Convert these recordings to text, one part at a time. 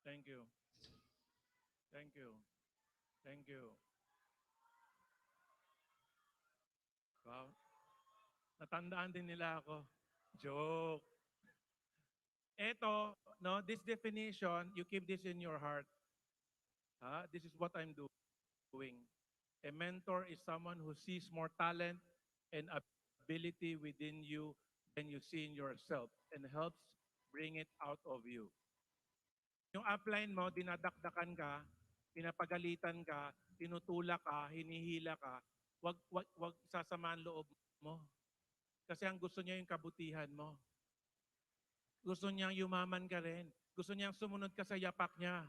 Thank you. Thank you. Thank you. Wow. Natandaan din nila ako. Joke. Eto, no, this definition, you keep this in your heart. This is what I'm doing. A mentor is someone who sees more talent and ability within you than you see in yourself and helps bring it out of you. Yung upline mo, dinadakdakan ka, pinapagalitan ka, tinutulak ka, hinihila ka, wag sasamaan loob mo. Kasi ang gusto niya yung kabutihan mo. Gusto niyang yumaman ka rin. Gusto niyang sumunod ka sa yapak niya.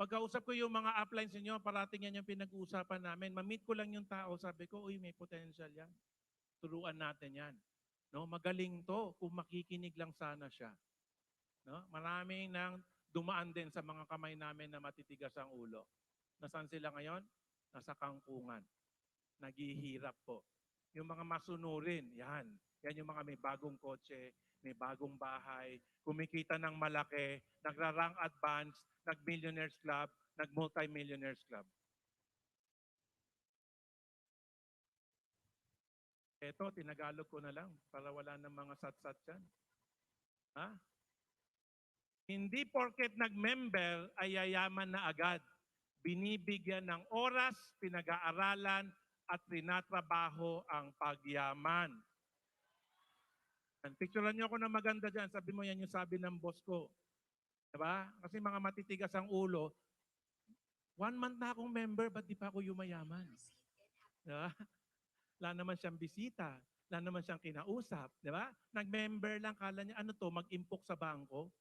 Pagkausap ko yung mga uplines niyo, parating yan yung pinag-uusapan namin. Ma-meet ko lang yung tao, sabi ko, uy, may potential yan. Turuan natin yan. No, magaling to kung makikinig lang sana siya. No? Maraming nang dumaan din sa mga kamay namin na matitigas ang ulo. Nasaan sila ngayon? Nasa kangkungan. Naghihirap po. Yung mga masunurin, yan. Yan yung mga may bagong kotse, may bagong bahay, kumikita ng malaki, nagra-rank advance, nag-millionaires club, nag-multi-millionaires club. Eto, tinagalog ko na lang para wala ng mga sat-sat dyan. Ha? Hindi porket nag-member ay yayaman na agad. Binibigyan ng oras, pinag-aaralan, at tinatrabaho ang pagyaman. Picturean niyo ako na maganda dyan. Sabi mo yan yung sabi ng boss ko. Diba? Kasi mga matitigas ang ulo. 1 month na akong member, ba't di pa ako yumayaman? Diba? Wala naman siyang bisita. Wala naman siyang kinausap. Diba? Nag-member lang, kala niya, ano to, mag-impok sa bangko.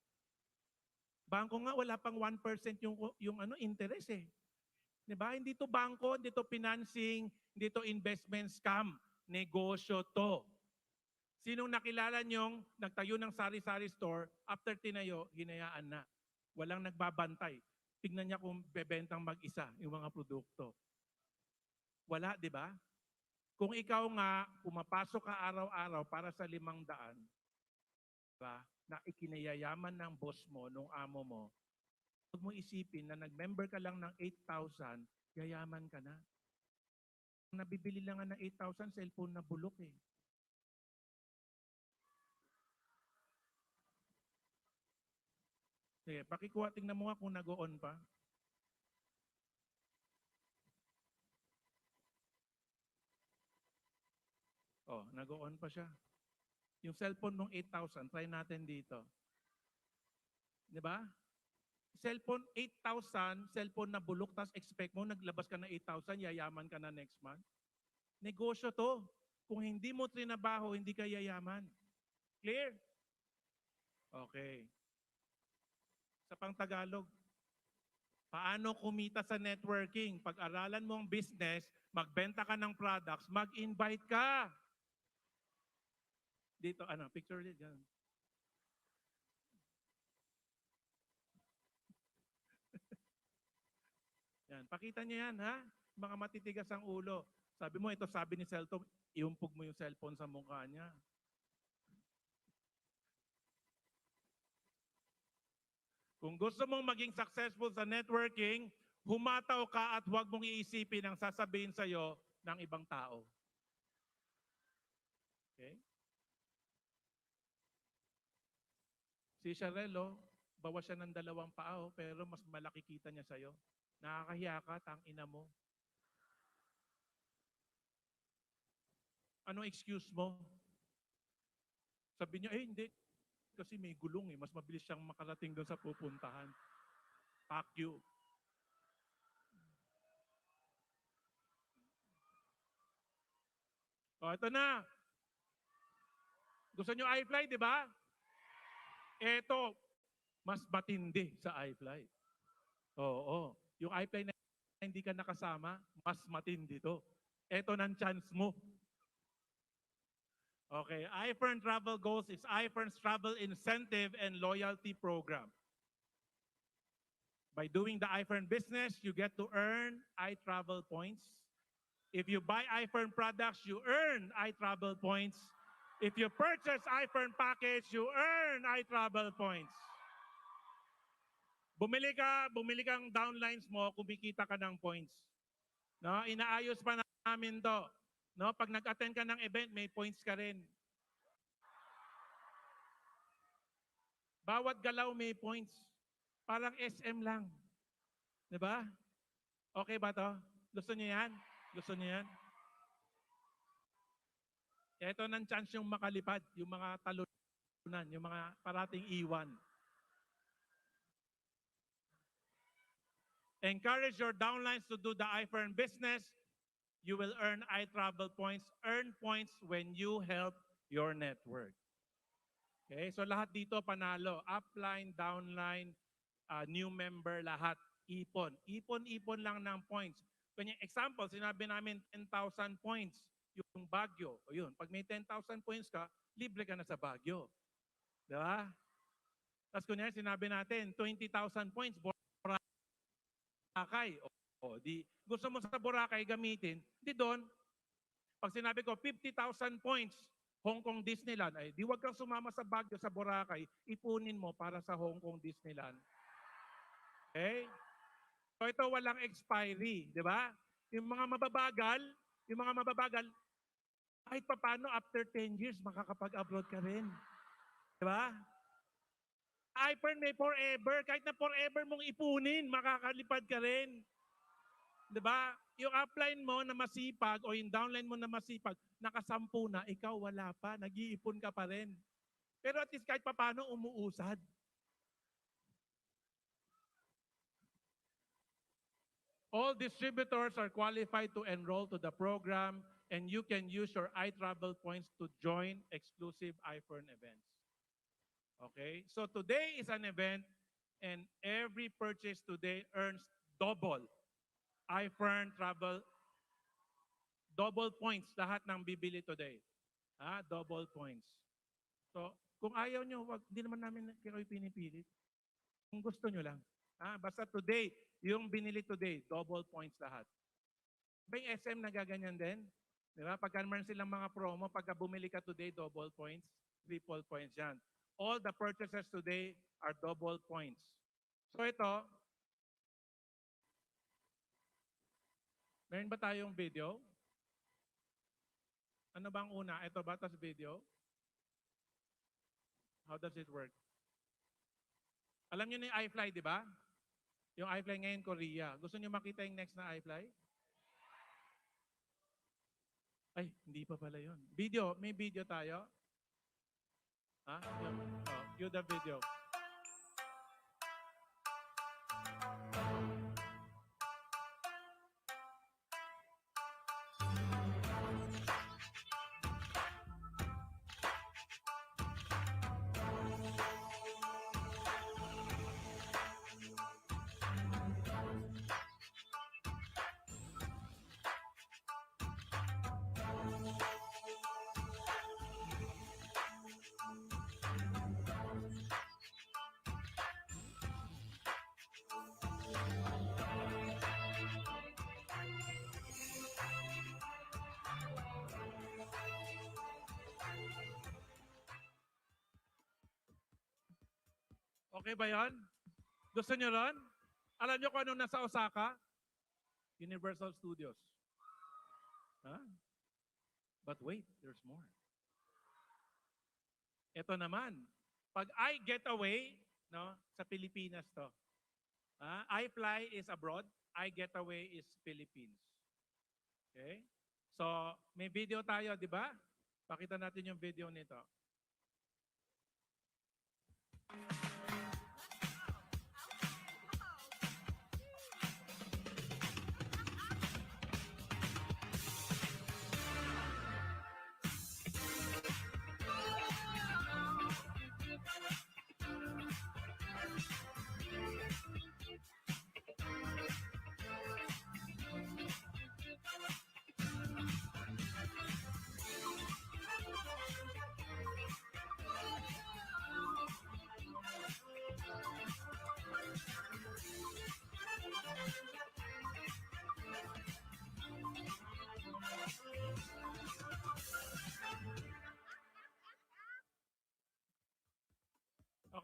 Bangko nga, wala pang 1% yung interest eh. Diba? Hindi to bangko, hindi to financing, hindi to investment scam. Negosyo to. Sinong nakilala niyong nagtayo ng sari-sari store, after tinayo, hinayaan na. Walang nagbabantay. Tignan niya kung bebentang mag-isa yung mga produkto. Wala, di ba? Kung ikaw nga, pumapasok ka araw-araw para sa 500, diba, na ikinayayaman ng boss mo, nung amo mo, huwag mo isipin na nag-member ka lang ng 8,000, yayaman ka na. Nabibili lang nga ng 8,000, cellphone na bulok eh. Sige, pakikuha, tingnan mo nga kung nag-on pa. Oh, nag-on pa siya. Yung cellphone nung 8,000, try natin dito. Di ba? Cellphone 8,000, cellphone na bulok, tapos expect mo, naglabas ka na 8,000, yayaman ka na next month. Negosyo to. Kung hindi mo trinabaho, hindi ka yayaman. Clear? Okay. Sa pang Tagalog, paano kumita sa networking? Pag-aralan mo ang business, magbenta ka ng products, mag-invite ka. Dito, picture dito. Yan, pakita niyo yan, ha? Mga matitigas ang ulo. Sabi mo, ito sabi ni Celto, iumpog mo yung cellphone sa mukha niya. Kung gusto mong maging successful sa networking, humataw ka at huwag mong iisipin ang sasabihin sa'yo ng ibang tao. Okay? Si Sharello, bawas siya ng 2 paa, pero mas malaki kita niya sa'yo. Nakakahiya ka, tang ina mo. Anong excuse mo? Sabi niya, hindi. Kasi may gulong eh. Mas mabilis siyang makarating doon sa pupuntahan. Fuck you. O, ito na. Gusto niyo I-fly, di ba? Ito, mas matindi sa I-fly. Oo. Yung I-fly na hindi ka nakasama, mas matindi to. Ito ng chance mo. Okay, I-FERN Travel Goals is I-FERN's travel incentive and loyalty program. By doing the I-FERN business, you get to earn I-Travel points. If you buy I-FERN products, you earn I-Travel points. If you purchase I-FERN package, you earn I-Travel points. Bumili kang downlines mo, kumikita ka ng points. No, inaayos pa namin 'to. No, pag nag-attend ka ng event, may points ka rin. Bawat galaw may points. Parang SM lang. 'Di ba? Okay ba 'to? Gusto niyo 'yan? Gusto niyo 'yan? Ito ng chance yung makalipad, yung mga talunan, yung mga parating iwan. Encourage your downlines to do the I-FERN business. You will earn I-Travel points. Earn points when you help your network. Okay? So lahat dito panalo. Upline, downline, new member, lahat. Ipon. Ipon-ipon lang ng points. Kanya example, sinabi namin 10,000 points yung Baguio. O yun, pag may 10,000 points ka, libre ka na sa Baguio. Di ba? Tapos kunyari, sinabi natin, 20,000 points, Boracay. O, di, gusto mo sa Boracay gamitin, di doon. Pag sinabi ko, 50,000 points, Hong Kong Disneyland, ay di wag kang sumama sa Baguio, sa Boracay, ipunin mo para sa Hong Kong Disneyland. Okay? So ito walang expiry, di ba? Yung mga mababagal, kahit pa paano after 10 years, makakapag-abroad ka rin. Di ba? I-FERN may forever. Kahit na forever mong ipunin, makakalipad ka rin. Di ba? Yung upline mo na masipag o yung downline mo na masipag, nakasampu na, ikaw wala pa, nag-iipon ka pa rin. Pero at least kahit pa paano umuusad. All distributors are qualified to enroll to the program and you can use your I-Travel points to join exclusive I-FERN events. Okay? So today is an event and every purchase today earns double I-FERN travel, double points lahat ng bibili today. Double points. So, kung ayaw nyo, hindi naman namin kayo pinipilit. Kung gusto nyo lang. Basta today, yung binili today, double points lahat. Ba yung SM nagaganyan din? Di ba? Pagka meron silang mga promo, pagka bumili ka today, double points, triple points yan. All the purchases today are double points. So ito, meron ba tayong video? Ano bang una? Ito ba? Tas video? How does it work? Alam niyo na yung I-Fly, di ba? Yung I-Fly ngayon, Korea. Gusto niyo makita yung next na I-Fly? Ay, hindi pa pala yun. Video. May video tayo? Yun. Cue the video. Okay ba yan? Gusto nyo ron? Alam nyo kung ano nasa Osaka? Universal Studios. But wait, there's more. Ito naman, pag I get away, no, sa Pilipinas to. I fly is abroad, I get away is Philippines. Okay? So, may video tayo, di ba? Pakita natin yung video nito.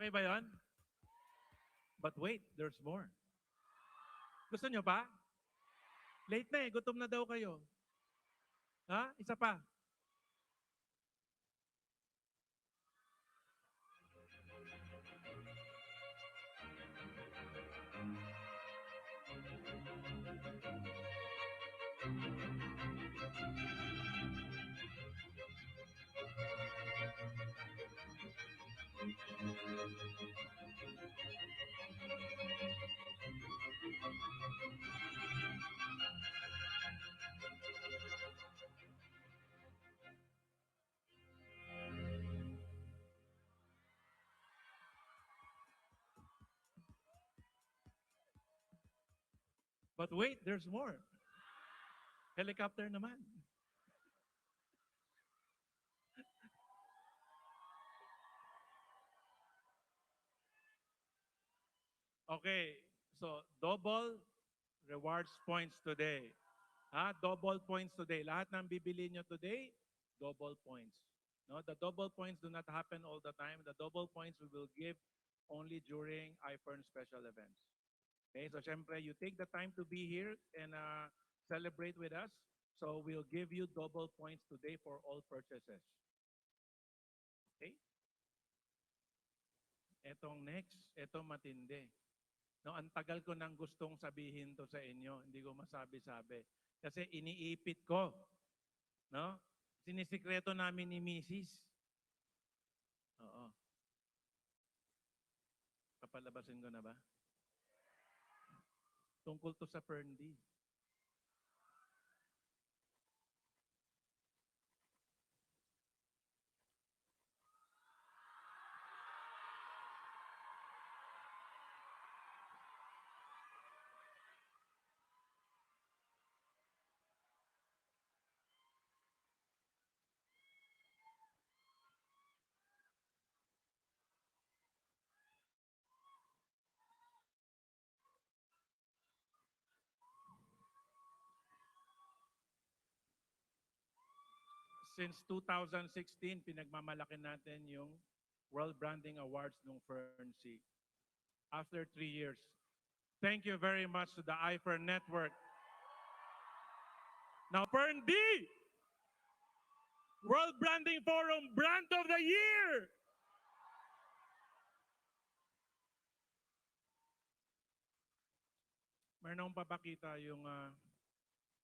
Okay ba yon? But wait, there's more. Gusto nyo pa? Late na eh, gutom na daw kayo. Ha? Isa pa. But wait, there's more. Helicopter naman. Okay, so double rewards points today. Ha? Double points today. Lahat ng bibili nyo today, double points. No, the double points do not happen all the time. The double points we will give only during I-FERN special events. Okay, so syempre, you take the time to be here and celebrate with us. So we'll give you double points today for all purchases. Okay? Etong next, etong matindi. No, ang tagal ko nang gustong sabihin to sa inyo, hindi ko masabi-sabi. Kasi iniipit ko, no? Sinisikreto namin ni Mrs. Oo. Papalabasin ko na ba? Tungkol to sa Ferndy. Since 2016, pinagmamalaki natin yung World Branding Awards ng FERNC. After 3 years. Thank you very much to the I-FERN Network. Now, FERND, World Branding Forum Brand of the Year! Meron akong papakita yung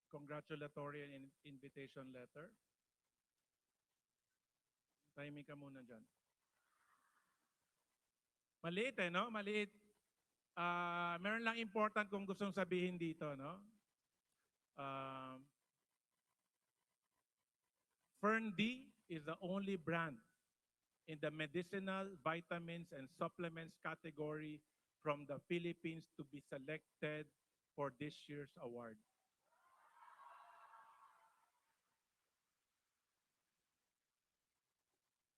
congratulatory and invitation letter. Timing ka muna dyan. Maliit eh, no? Maliit. Meron lang important kung gustong sabihin dito, no? FERND is the only brand in the medicinal, vitamins, and supplements category from the Philippines to be selected for this year's award.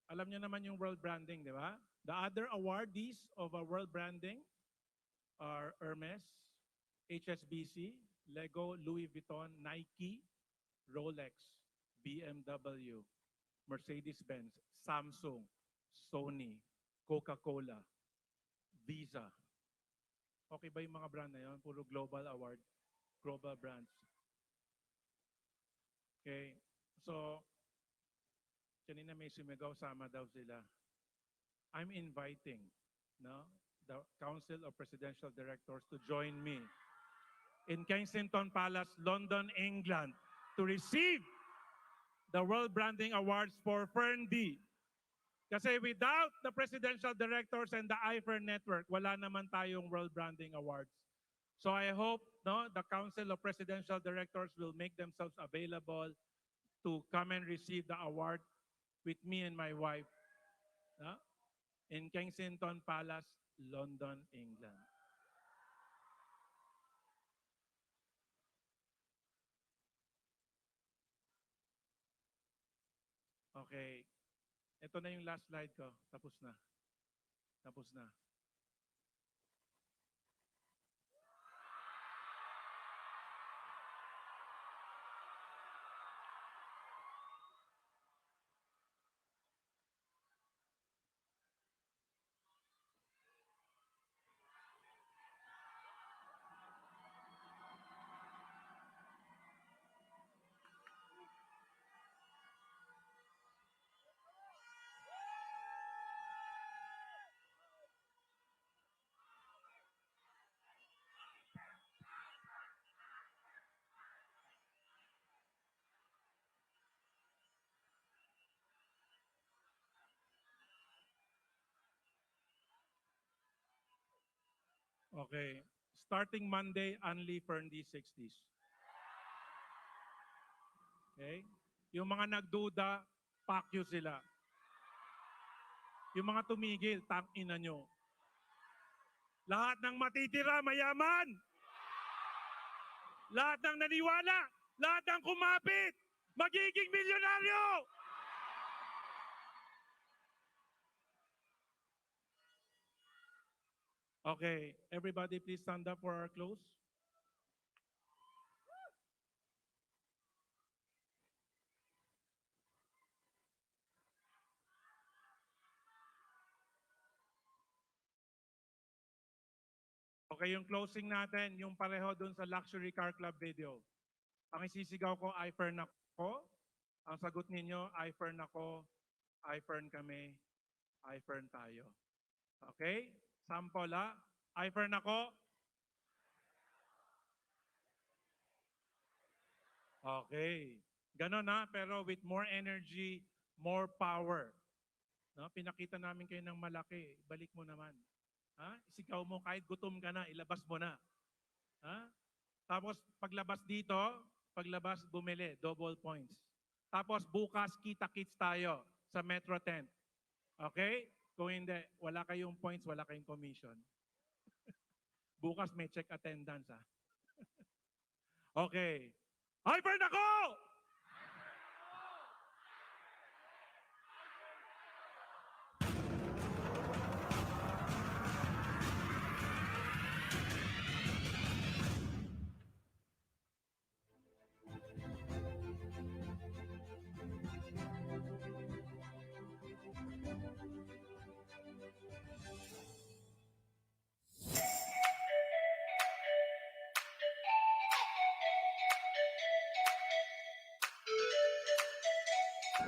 Alam niyo naman yung world branding, di ba? The other awardees of a world branding are Hermes, HSBC, Lego, Louis Vuitton, Nike, Rolex, BMW, Mercedes-Benz, Samsung, Sony, Coca-Cola, Visa. Okay ba yung mga brand na yun? Puro global award, global brands. Okay. So, kanina may sumigaw, sama daw sila. I'm inviting, no, the Council of Presidential Directors to join me in Kensington Palace, London, England, to receive the World Branding Awards for FERND. Kasi without the Presidential Directors and the I-FERN Network, wala naman tayong World Branding Awards. So I hope, no, the Council of Presidential Directors will make themselves available to come and receive the award with me and my wife, no, in Kensington Palace, London, England. Okay. Ito na yung last slide ko. Tapos na. Tapos na. Okay. Starting Monday, only for D60s. Okay? Yung mga nagduda, pack you sila. Yung mga tumigil, tangina nyo. Lahat ng matitira, mayaman. Lahat ng naniwala, lahat ng kumapit, magiging milyonaryo. Okay, everybody please stand up for our close. Okay, yung closing natin, yung pareho dun sa Luxury Car Club video. Ang isisigaw ko, I-FERN ako. Ang sagot ninyo, I-FERN ako, I-FERN kami, I-FERN tayo. Okay? Sample ha? I-FERN ako. Okay. Ganon ha, pero with more energy, more power. No? Pinakita namin kayo ng malaki. Balik mo naman. Ha? Isigaw mo kahit gutom ka na, ilabas mo na. Ha? Tapos paglabas dito, paglabas bumili, double points. Tapos bukas kita-kits tayo sa Metro 10. Okay? Kung hindi, wala kayong points, wala kayong commission. Bukas may check attendance ha. Okay. I-FERN ako!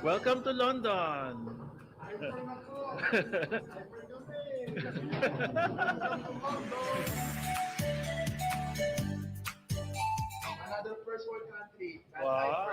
Welcome to London. Another first world country. That's Wow.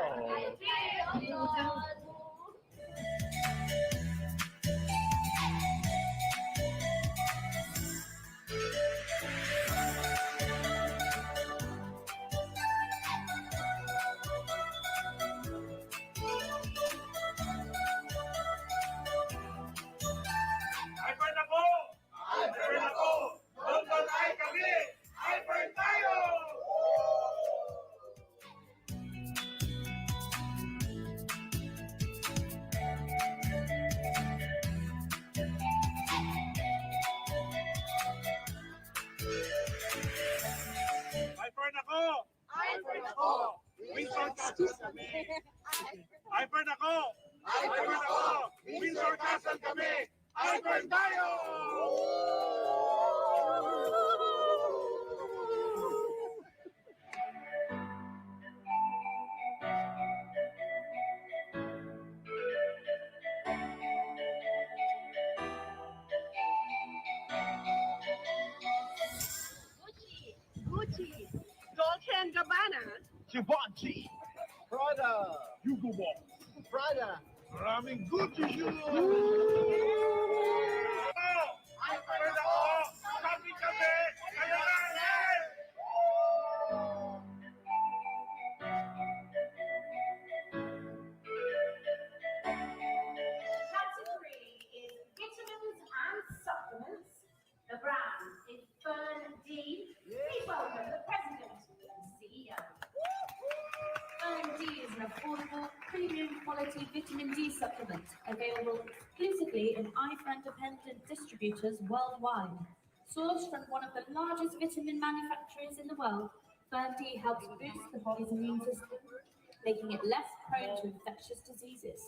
I-FERN ako! I-FERN ako! London ay kami! I-FERN tayo! I-FERN ako! I-FERN ako! Windsor Castle kami! I-FERN ako! I-FERN ako! Windsor Castle kami! I-FERN tayo! Gucci, Dolce & Gabbana, Givenchy, Prada, Hugo Boss, Prada, maraming Gucci shoes! I-FERN ako! Shopping kami! Kayo namin! Category is vitamins and supplements. The brand is I-FERN D. Please welcome the President and CEO. I-FERN D is an affordable, premium quality vitamin D supplement available exclusively in I-FERN dependent distributors worldwide. Sourced from one of the largest vitamin manufacturers in the world, I-FERN D helps boost the body's immune system, making it less prone to infectious diseases.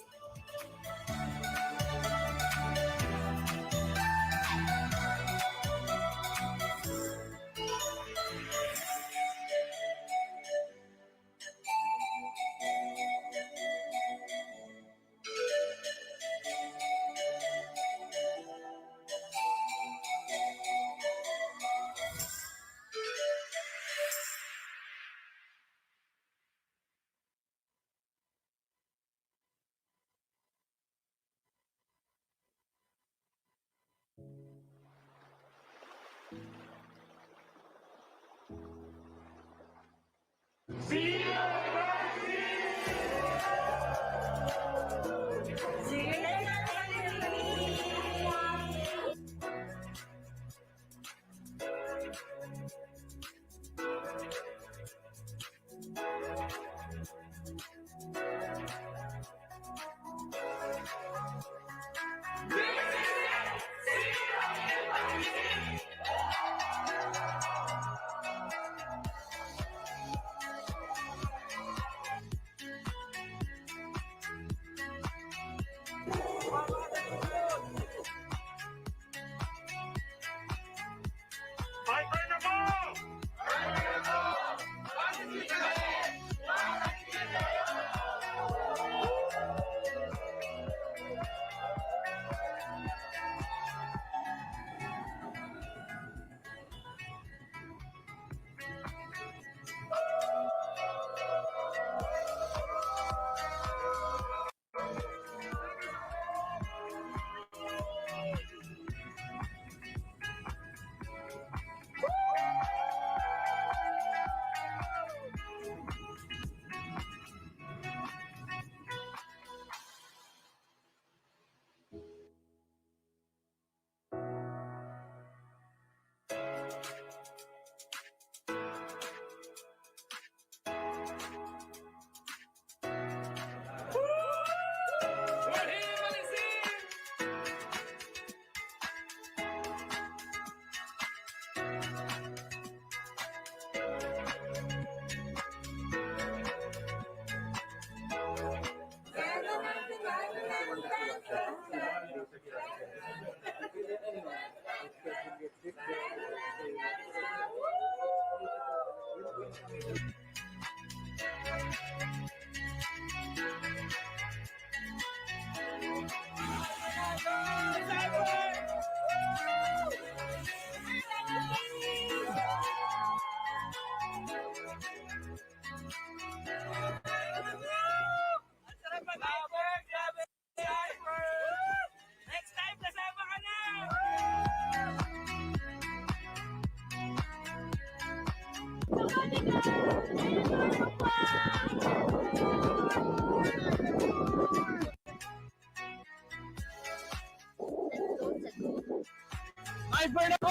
I-FERN ako!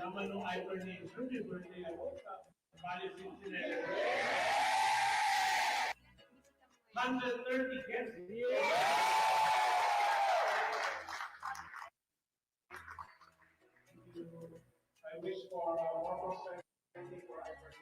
Naman nung I-FERN ni June, birthday ako. Bali Cincinnati. 130 guests. I wish for more prosperity for I-FERN.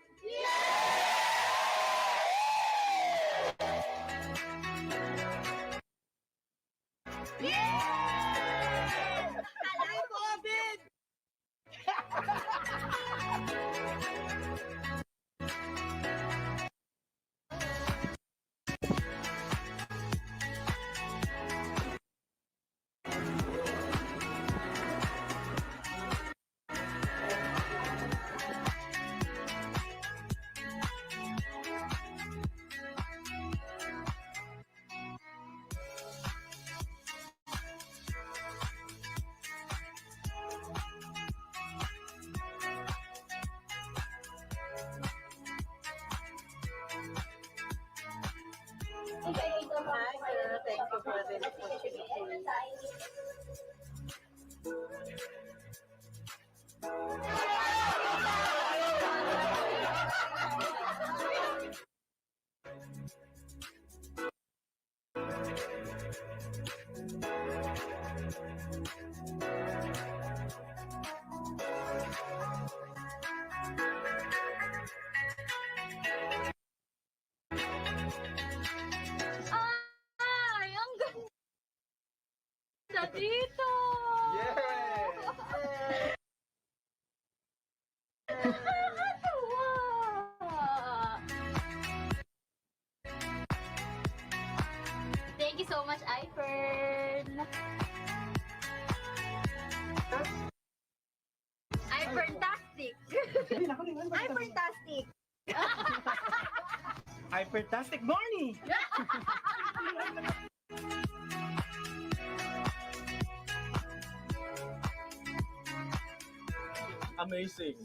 Hi, sir. Thank you for this opportunity. Ay, ang ganda dito! Nakakatuwa! Thank you so much, I-FERN! I-FERN-tastic! I-FERN-tastic! I-FERN-tastic morning! Amazing.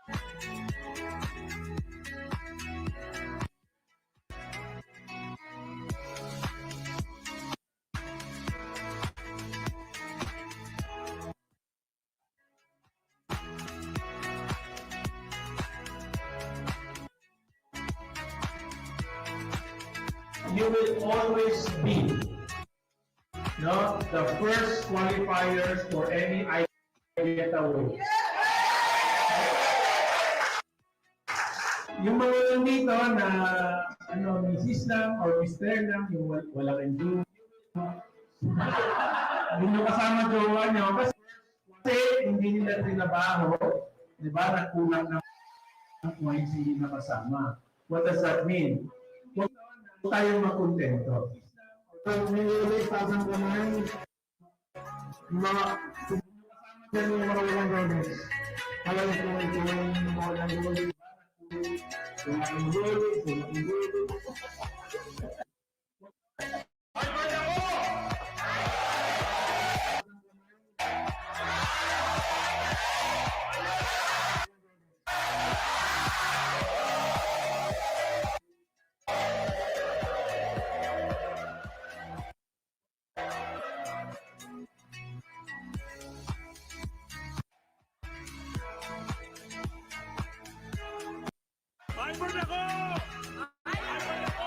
You will always be the first qualifiers for any getaway. Yung mga nandito na Mrs. lang or Mr. lang, yung walang enjoy. Hindi nyo kasama jowa nyo kasi hindi nila trinabaho, di ba, nagkulang ng points hindi nakasama. What does that mean? Huwag tayong makontento. May ulit pasang naman. Mga yan yung mga walang goals. Alam ko yung mga walang goals. Walang goals, walang goals. I-FERN ako! I-FERN ako!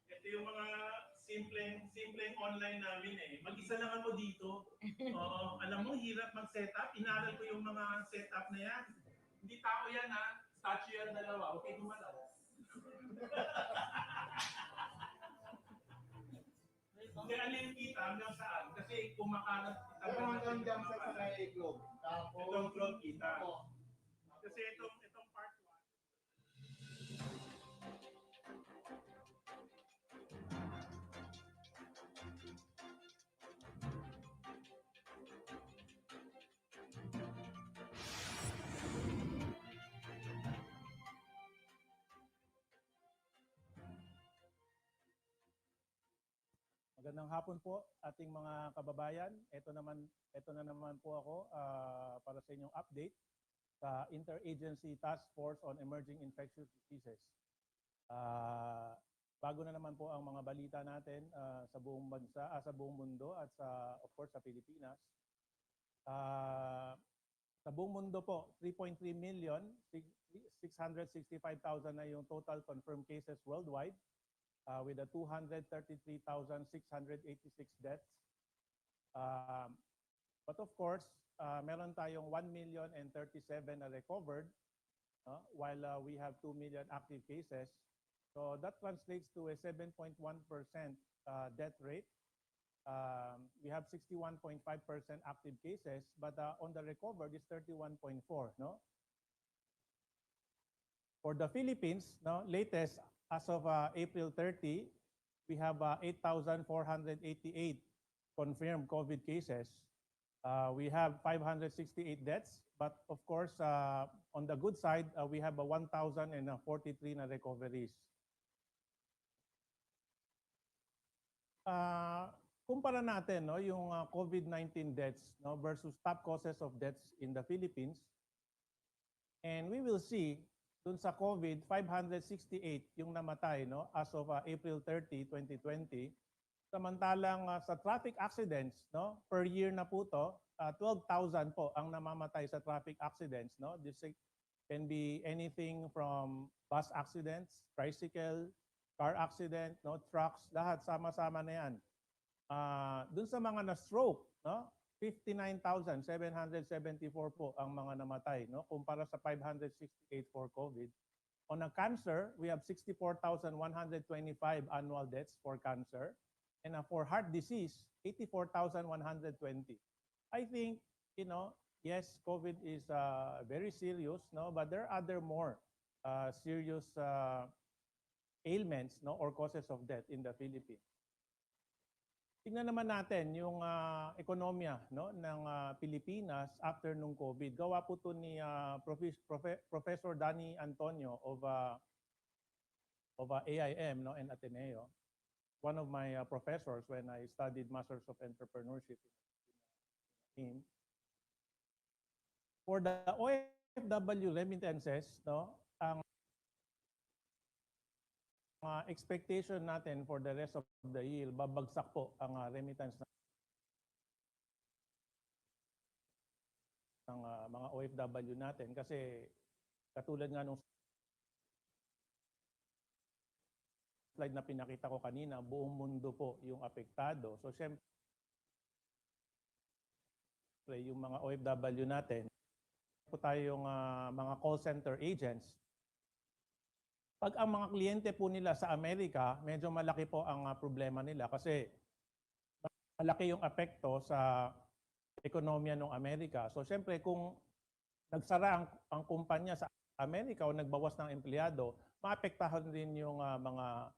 Ito yung mga simpleng online namin eh. Mag-isa lang ako dito. Oo, alam mo, hirap mag-setup. Inaral ko yung mga setup na yan. Hindi tao yan ha. Statue yan dalawa. Okay, gumalaw. Hindi, alin kita hanggang saan. Kasi kumakalat kita. Hanggang dyan sa sakay globe. Itong float kita. Kasi itong part 1. Magandang hapon po ating mga kababayan. Ito na naman po ako para sa inyong update sa Interagency Task Force on Emerging Infectious Diseases. Bago na naman po ang mga balita natin sa buong bansa, sa buong mundo at of course sa Pilipinas. Sa buong mundo po, 3.3,665,000 na yung total confirmed cases worldwide. With a 233,686 deaths. But of course, meron tayong 1,037,000 na recovered, while we have 2 million active cases. So that translates to a 7.1% death rate. We have 61.5% active cases, but on the recovered is 31.4%. No? For the Philippines, no, latest, as of April 30, we have 8,488 confirmed COVID cases. We have 568 deaths, but of course, on the good side, we have 1,043 na recoveries. Kumpara natin no, yung COVID-19 deaths no, versus top causes of deaths in the Philippines. And we will see dun sa COVID, 568 yung namatay no, as of April 30, 2020. Samantalang sa traffic accidents, no, per year na po to, 12,000 po ang namamatay sa traffic accidents. No? This can be anything from bus accidents, tricycle, car accident, no, trucks, lahat sama-sama na yan. Dun sa mga na-stroke, no, 59,774 po ang mga namatay, no, kumpara sa 568 for COVID. On a cancer, we have 64,125 annual deaths for cancer. And for heart disease, 84,120. I think, you know, yes, COVID is very serious, no, but there are other more serious ailments, no, or causes of death in the Philippines. Tingnan naman natin yung ekonomiya no, ng Pilipinas after nung COVID. Gawa po ito ni Professor Danny Antonio of AIM no, and Ateneo. One of my professors when I studied Masters of Entrepreneurship in for the OFW remittances, no, ang expectation natin for the rest of the year, babagsak po ang remittance ng mga OFW natin kasi katulad nga nung slide na pinakita ko kanina, buong mundo po yung apektado. So syempre yung mga OFW natin, po tayong mga call center agents. Pag ang mga kliyente po nila sa Amerika, medyo malaki po ang problema nila kasi malaki yung apekto sa ekonomiya ng Amerika. So siyempre kung nagsara ang kumpanya sa Amerika o nagbawas ng empleyado, maapektahan din yung mga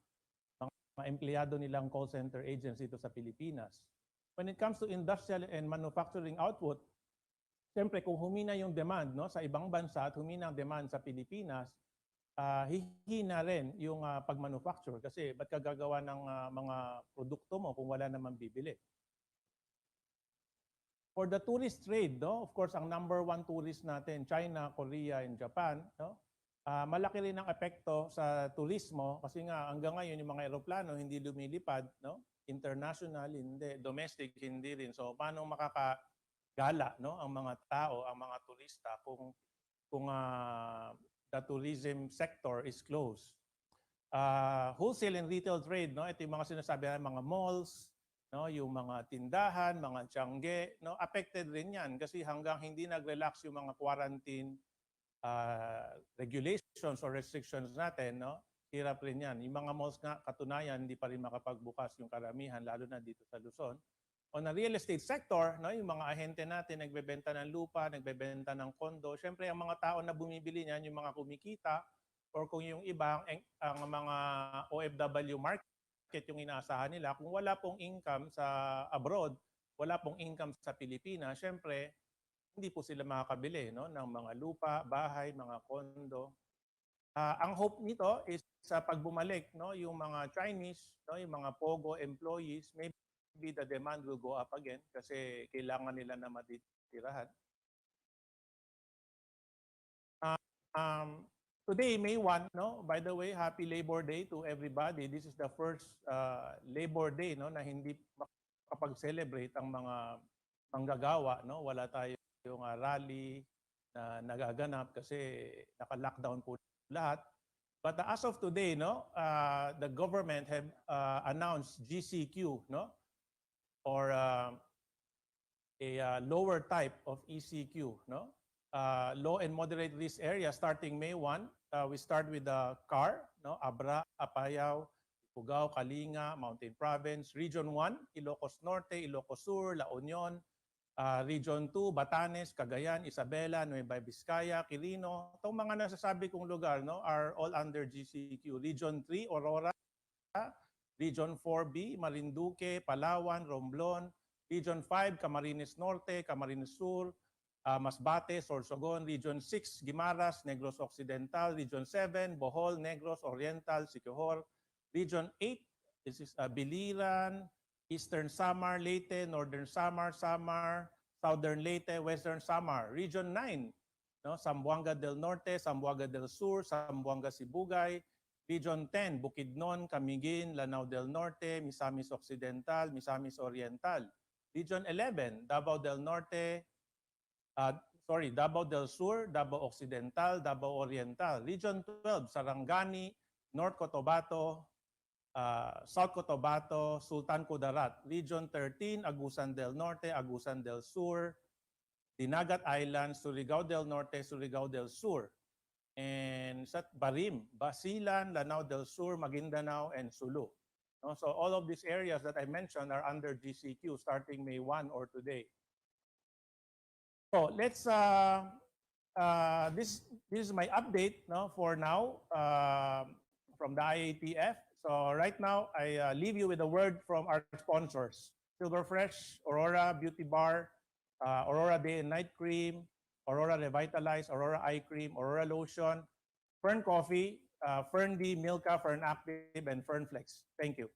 empleyado nilang call center agents dito sa Pilipinas. When it comes to industrial and manufacturing output, siyempre kung humina yung demand no, sa ibang bansa at humina ang demand sa Pilipinas, hihina rin yung pag-manufacture kasi ba't ka gagawa ng mga produkto mo kung wala namang bibili. For the tourist trade, no, of course, ang number one tourist natin, China, Korea, and Japan, no, malaki rin ang epekto sa turismo kasi nga hanggang ngayon yung mga eroplano hindi lumilipad, no, international, hindi, domestic, hindi rin. So paano makakagala no, ang mga tao, ang mga turista kung the tourism sector is closed. wholesale and retail trade, no? Ito yung mga sinasabi ng mga malls, no? Yung mga tindahan, mga tiangge, no? Affected rin yan kasi hanggang hindi nag-relax yung mga quarantine regulations or restrictions natin, no? Hirap rin yan. Yung mga malls nga, katunayan, hindi pa rin makapagbukas yung karamihan, lalo na dito sa Luzon. On the real estate sector, no, yung mga ahente natin nagbebenta ng lupa, nagbebenta ng kondo, syempre ang mga tao na bumibili niyan, yung mga kumikita, or kung yung iba, ang mga OFW market yung inaasahan nila, kung wala pong income sa abroad, wala pong income sa Pilipinas, syempre, hindi po sila makakabili, no, ng mga lupa, bahay, mga kondo. Ang hope nito is sa pagbumalik, no, yung mga Chinese, no, yung mga POGO employees, maybe the demand will go up again kasi kailangan nila na matitirahan. Today, May 1, no? By the way, happy Labor Day to everybody. This is the first Labor Day, no, na hindi makapag-celebrate ang mga manggagawa, no? Wala tayong rally na nagaganap kasi naka-lockdown po lahat. But as of today, no, the government have announced GCQ, no, or a lower type of ECQ, no? Low and moderate risk area starting May 1. We start with the CAR, no? Abra, Apayao, Ifugao, Kalinga, Mountain Province. Region 1, Ilocos Norte, Ilocos Sur, La Union. Region 2, Batanes, Cagayan, Isabela, Nueva Vizcaya, Quirino. Itong mga nasasabi kong lugar, no, are all under GCQ. Region 3, Aurora. Region 4B, Marinduque, Palawan, Romblon. Region 5, Camarines Norte, Camarines Sur, Masbate, Sorsogon. Region 6, Guimaras, Negros Occidental. Region 7, Bohol, Negros Oriental, Siquijor. Region 8, this is Biliran, Eastern Samar, Leyte, Northern Samar, Southern Leyte, Western Samar. Region 9, no, Zamboanga del Norte, Zamboanga del Sur, Zamboanga Sibugay. Region 10, Bukidnon, Camiguin, Lanao del Norte, Misamis Occidental, Misamis Oriental. Region 11, Davao del Norte, Davao del Sur, Davao Occidental, Davao Oriental. Region 12, Sarangani, North Cotabato, South Cotabato, Sultan Kudarat. Region 13, Agusan del Norte, Agusan del Sur, Dinagat Islands, Surigao del Norte, Surigao del Sur. And sa Barim, Basilan, Lanao del Sur, Maguindanao, and Sulu. No? So all of these areas that I mentioned are under GCQ starting May 1 or today. So let's, this is my update, no, for now from the IATF. So right now, I leave you with a word from our sponsors. Silverfresh, Aurora Beauty Bar, Aurora Day and Night Cream, Aurora Revitalize, Aurora Eye Cream, Aurora Lotion, Fern Coffee, Fern D, Milka, Fern Active, and Fern Flex. Thank you.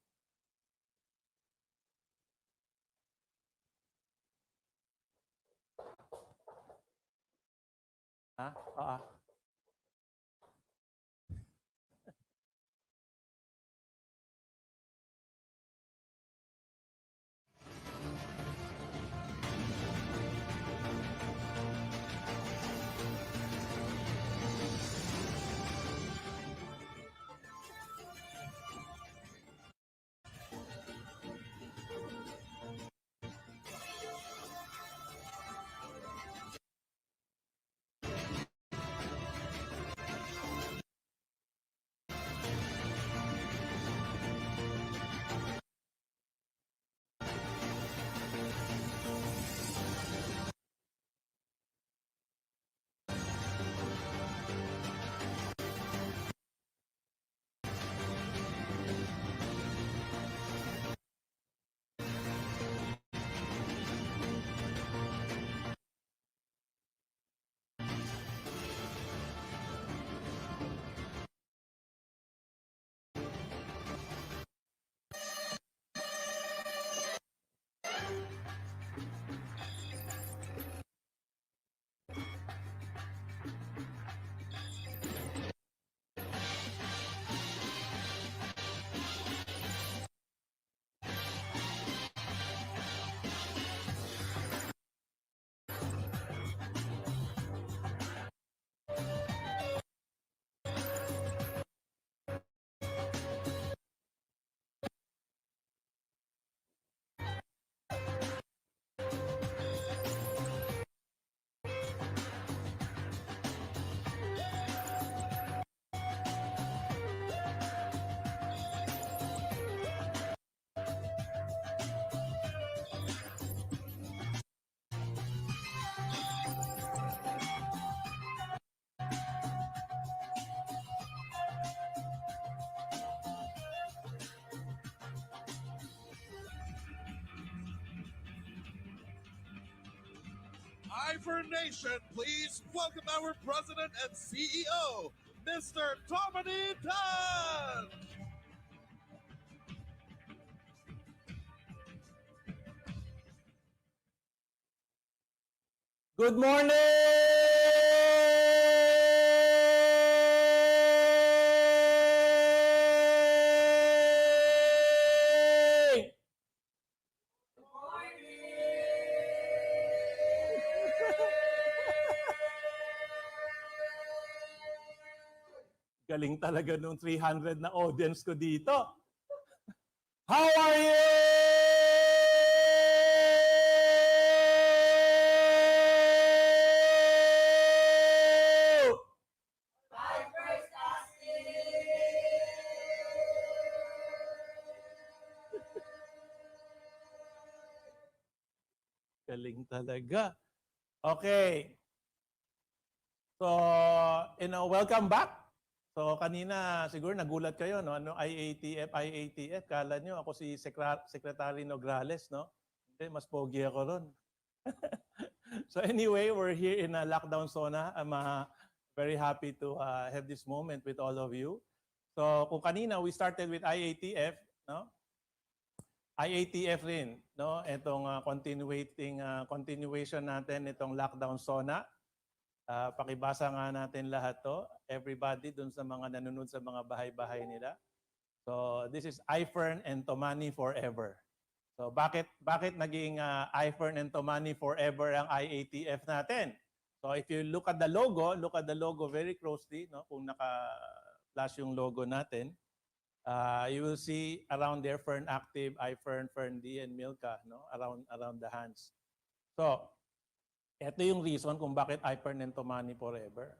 I-FERN Nation, please welcome our President and CEO, Mr. Dominic Tan! Good morning! Galing talaga nung 300 na audience ko dito. How are you? Galing talaga. Okay. So, welcome back. So, kanina siguro nagulat kayo, no? Ano, IATF. Kala nyo ako si Secretary Nograles, no? Hindi, mas pogi ako ron. So anyway, we're here in a lockdown zona. I'm very happy to have this moment with all of you. So, kung kanina we started with IATF, no? IATF rin, no? Itong continuation natin itong lockdown zona. Pakibasa nga natin lahat to. Everybody dun sa mga nanonood sa mga bahay-bahay nila. So this is I-FERN and Tomani forever. So bakit naging I-FERN and Tomani forever ang IATF natin? So if you look at the logo very closely, no? Kung naka-flash yung logo natin, you will see around there FERN Active, I-FERN, FERN D, and Milka, no? Around the hands. So, ito yung reason kung bakit I-FERN and Tomani forever.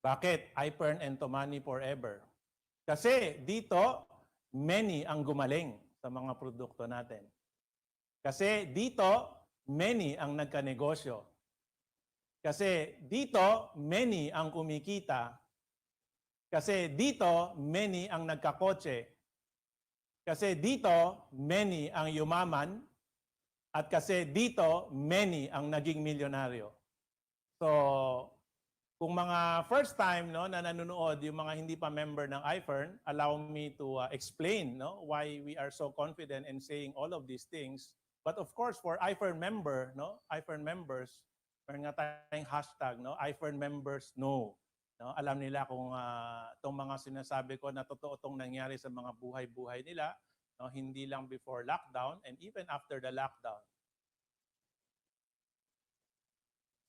Bakit I-FERN and Tomani forever? Kasi dito, many ang gumaling sa mga produkto natin. Kasi dito, many ang nagkanegosyo. Kasi dito, many ang kumikita. Kasi dito, many ang nagkakotse. Kasi dito, many ang yumaman. At kasi dito, many ang naging milyonaryo. So, kung mga first time, no, na nanonood, yung mga hindi pa member ng I-FERN, allow me to explain, no, why we are so confident in saying all of these things. But of course, for I-FERN member, no, I-FERN members, meron nga tayong hashtag, no, I-FERN members know. No, alam nila kung itong mga sinasabi ko na totoo itong nangyari sa mga buhay-buhay nila, no, hindi lang before lockdown and even after the lockdown.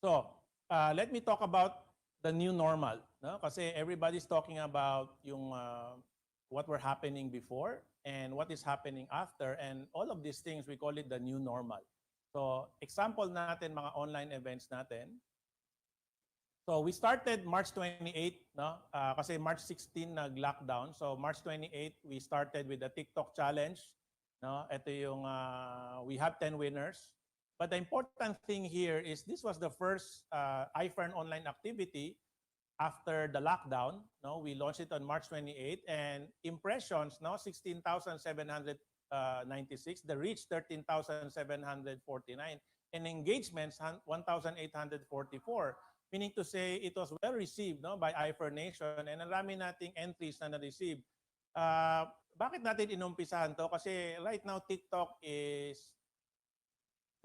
So, let me talk about the new normal, no? Kasi everybody's talking about yung what were happening before and what is happening after, and all of these things we call it the new normal. So, example natin mga online events natin. So we started March 28, no? Kasi March 16 nag-lockdown. So March 28 we started with the TikTok challenge, no? Ito yung we have 10 winners. But the important thing here is this was the first I-FERN online activity after the lockdown, no? We launched it on March 28 and impressions, no, 16,796, the reach 13,749 and engagements 1,844. Meaning to say, it was well received, no, by I-FERN Nation and ang rami nating entries na na-receive. Bakit natin inumpisahan to? Kasi right now, TikTok is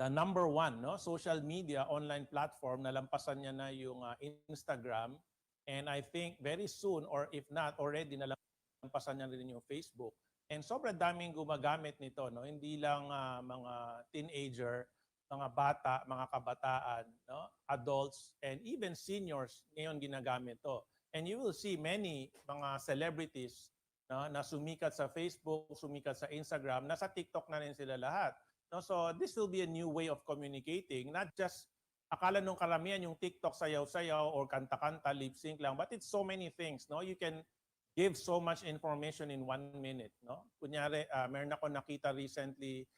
the number one, no, social media online platform. Nalampasan niya na yung Instagram. And I think very soon, or if not, already nalampasan niya rin yung Facebook. And sobrang daming gumagamit nito, no? Hindi lang mga teenager, mga bata, mga kabataan, no? Adults, and even seniors ngayon ginagamit to. And you will see many mga celebrities, no, na sumikat sa Facebook, sumikat sa Instagram, nasa TikTok na rin sila lahat. No? So this will be a new way of communicating, not just akala nung karamihan yung TikTok sayaw-sayaw or kanta-kanta, lip-sync lang, but it's so many things, no? You can give so much information in 1 minute, no? Kunyari, meron ako nakita recently,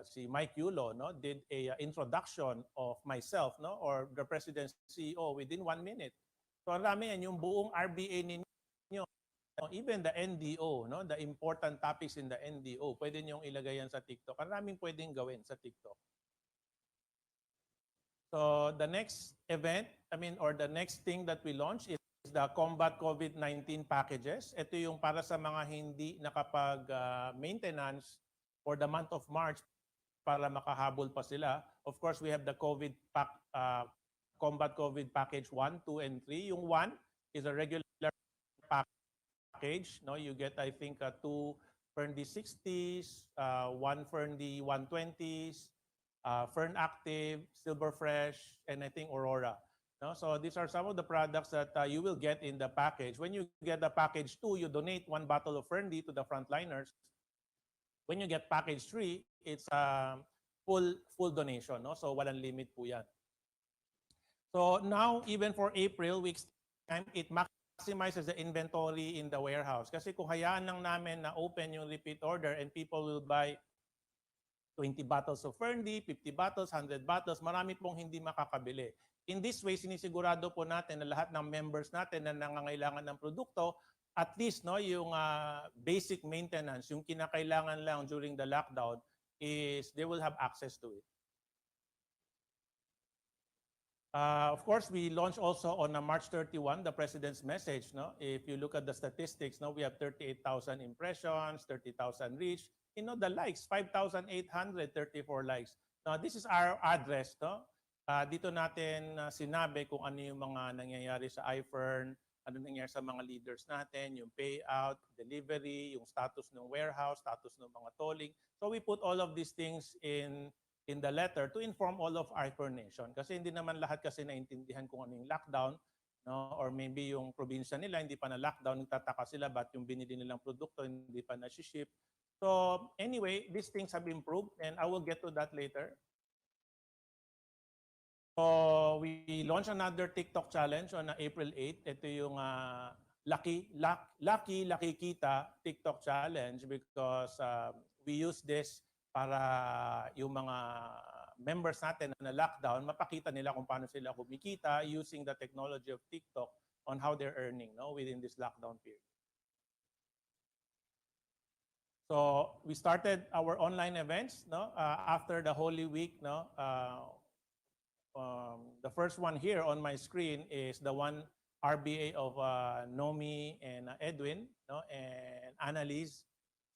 si Mike Yulo, no, did a introduction of myself, no, or the President's CEO within 1 minute. So ang dami yan, yung buong RBA ninyo, even the NDO, no, the important topics in the NDO, pwede niyong ilagay yan sa TikTok. Ang daming pwedeng gawin sa TikTok. So the next event, or the next thing that we launch is the Combat COVID-19 packages. Ito yung para sa mga hindi nakapag-maintenance for the month of March para makahabol pa sila. Of course, we have the Combat COVID package 1, 2, and 3. Yung 1 is a regular package. No, you get, I think, 2 FERN D60s, 1 FERN D120s, FERN Active, Silver Fresh, and I think Aurora. No? So these are some of the products that you will get in the package. When you get the package 2, you donate 1 bottle of FERN D to the frontliners. When you get package 3, it's full donation. No? So walang limit po yan. So now, even for April, week's time, it maximizes the inventory in the warehouse. Kasi kung hayaan lang namin na open yung repeat order and people will buy 20 bottles of FERN D, 50 bottles, 100 bottles, marami pong hindi makakabili. In this way, sinisigurado po natin na lahat ng members natin na nangangailangan ng produkto, at least yung basic maintenance, yung kinakailangan lang during the lockdown, is they will have access to it. Of course, we launched also on March 31 the President's message. No, if you look at the statistics, we have 38,000 impressions, 30,000 reach. The likes, 5,834 likes. Now, this is our address. No, dito natin sinabi kung ano yung mga nangyayari sa I-FERN, ano nangyayari sa mga leaders natin, yung payout, delivery, yung status ng warehouse, status ng mga tolling. So we put all of these things in the letter to inform all of I-FERN Nation. Kasi hindi naman lahat kasi naintindihan kung ano yung lockdown, no? Or maybe yung probinsya nila hindi pa na lockdown, nagtataka sila ba't yung binili nilang produkto hindi pa na-ship. So anyway, these things have improved and I will get to that later. So we launched another TikTok challenge on April 8. Ito yung Lucky Kita TikTok challenge because we use this para yung mga members natin na lockdown, mapakita nila kung paano sila kumikita using the technology of TikTok on how they're earning within this lockdown period. So we started our online events after the Holy Week. The first one here on my screen is the one RBA of Nomi and Edwin and Annalise.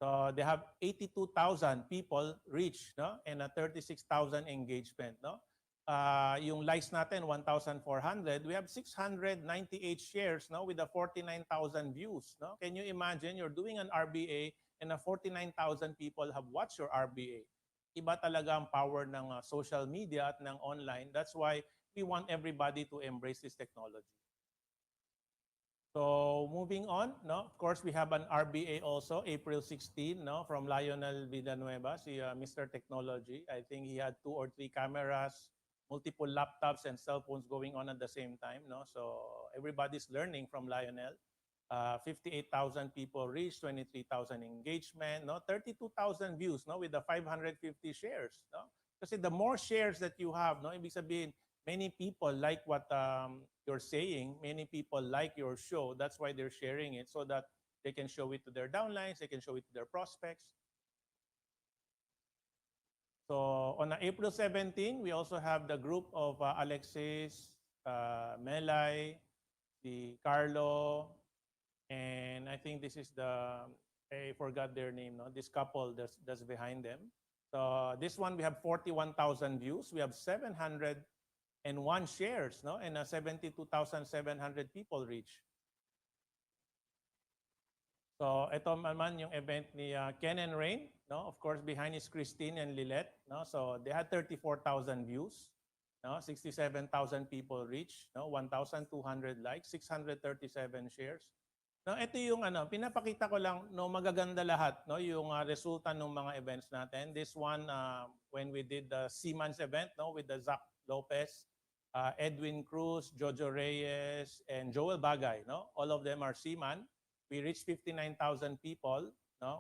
So they have 82,000 people reach and 36,000 engagement. Yung likes natin 1,400. We have 698 shares with 49,000 views. Can you imagine you're doing an RBA and 49,000 people have watched your RBA? Iba talaga ang power ng social media at ng online. That's why we want everybody to embrace this technology. So moving on, of course, we have an RBA also, April 16, from Lionel Villanueva, Mr. Technology. I think he had 2 or 3 cameras, multiple laptops and cell phones going on at the same time. So everybody's learning from Lionel. 58,000 people reached, 23,000 engagement, 32,000 views with the 550 shares. Kasi the more shares that you have, ibig sabihin, many people like what you're saying. Many people like your show. That's why they're sharing it so that they can show it to their downlines. They can show it to their prospects. So on April 17, we also have the group of Alexis, Melay, si Carlo, and I think this is I forgot their name. This couple that's behind them. So this one, we have 41,000 views. We have 701 shares, and 72,700 people reach. So ito naman yung event ni Ken and Rain. Of course, behind is Christine and Lilette. So they had 34,000 views. 67,000 people reach. 1,200 likes, 637 shares. Ito yung pinapakita ko lang magaganda lahat yung resulta ng mga events natin. This one when we did the Seaman's event with the Zach Lopez, Edwin Cruz, Jojo Reyes, and Joel Bagay. All of them are Seaman. We reached 59,000 people.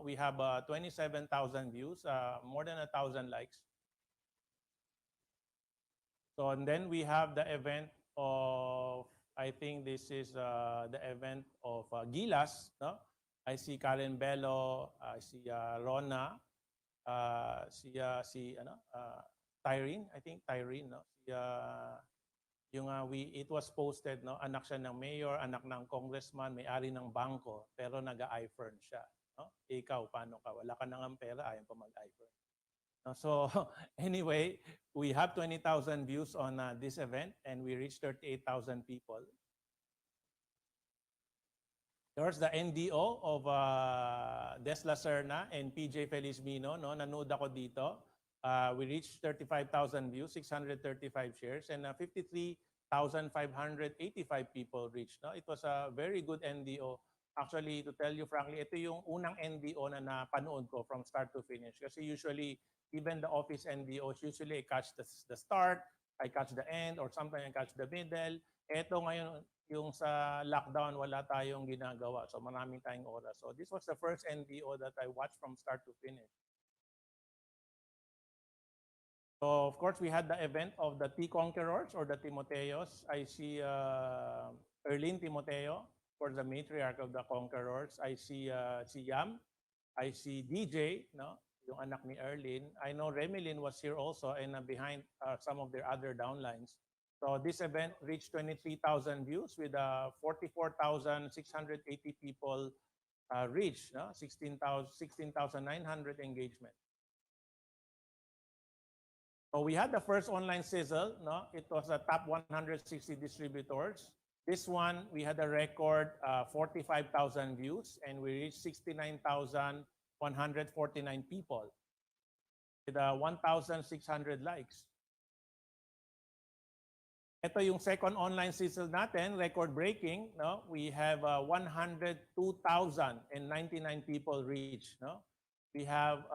We have 27,000 views, more than 1,000 likes. So and then we have the event of, I think this is the event of Gilas. I see Karen Bello, I see Rona, si Tyrene, I think Tyrene, no? It was posted, no? Anak siya ng mayor, anak ng congressman, may-ari ng bangko, pero nag-I-FERN siya. No? Ikaw, paano ka? Wala ka nang pera, ayaw pa mag-I-FERN. No? So anyway, we have 20,000 views on this event and we reached 38,000 people. There's the NDO of Des La Serna and PJ Felizmino. No? Nanood ako dito. We reached 35,000 views, 635 shares, and 53,585 people reached. No? It was a very good NDO. Actually, to tell you frankly, ito yung unang NDO na napanood ko from start to finish. Kasi usually, even the office NDOs, usually I catch the start, I catch the end, or sometimes I catch the middle. Ito ngayon, yung sa lockdown, wala tayong ginagawa. So maraming tayong oras. So this was the first NDO that I watched from start to finish. So of course, we had the event of the T-Conquerors or the Timoteos. I see Erlene Timoteo for the matriarch of the Conquerors. I see si Yam. I see DJ, no? Yung anak ni Erlene. I know Remilyn was here also and behind some of their other downlines. So this event reached 23,000 views with 44,680 people reached, no? 16,900 engagement. So we had the first online sizzle, no? It was the top 160 distributors. This one, we had a record 45,000 views and we reached 69,149 people with 1,600 likes. Ito yung second online sizzle natin, record-breaking. No? We have 102,099 people reached. No? We have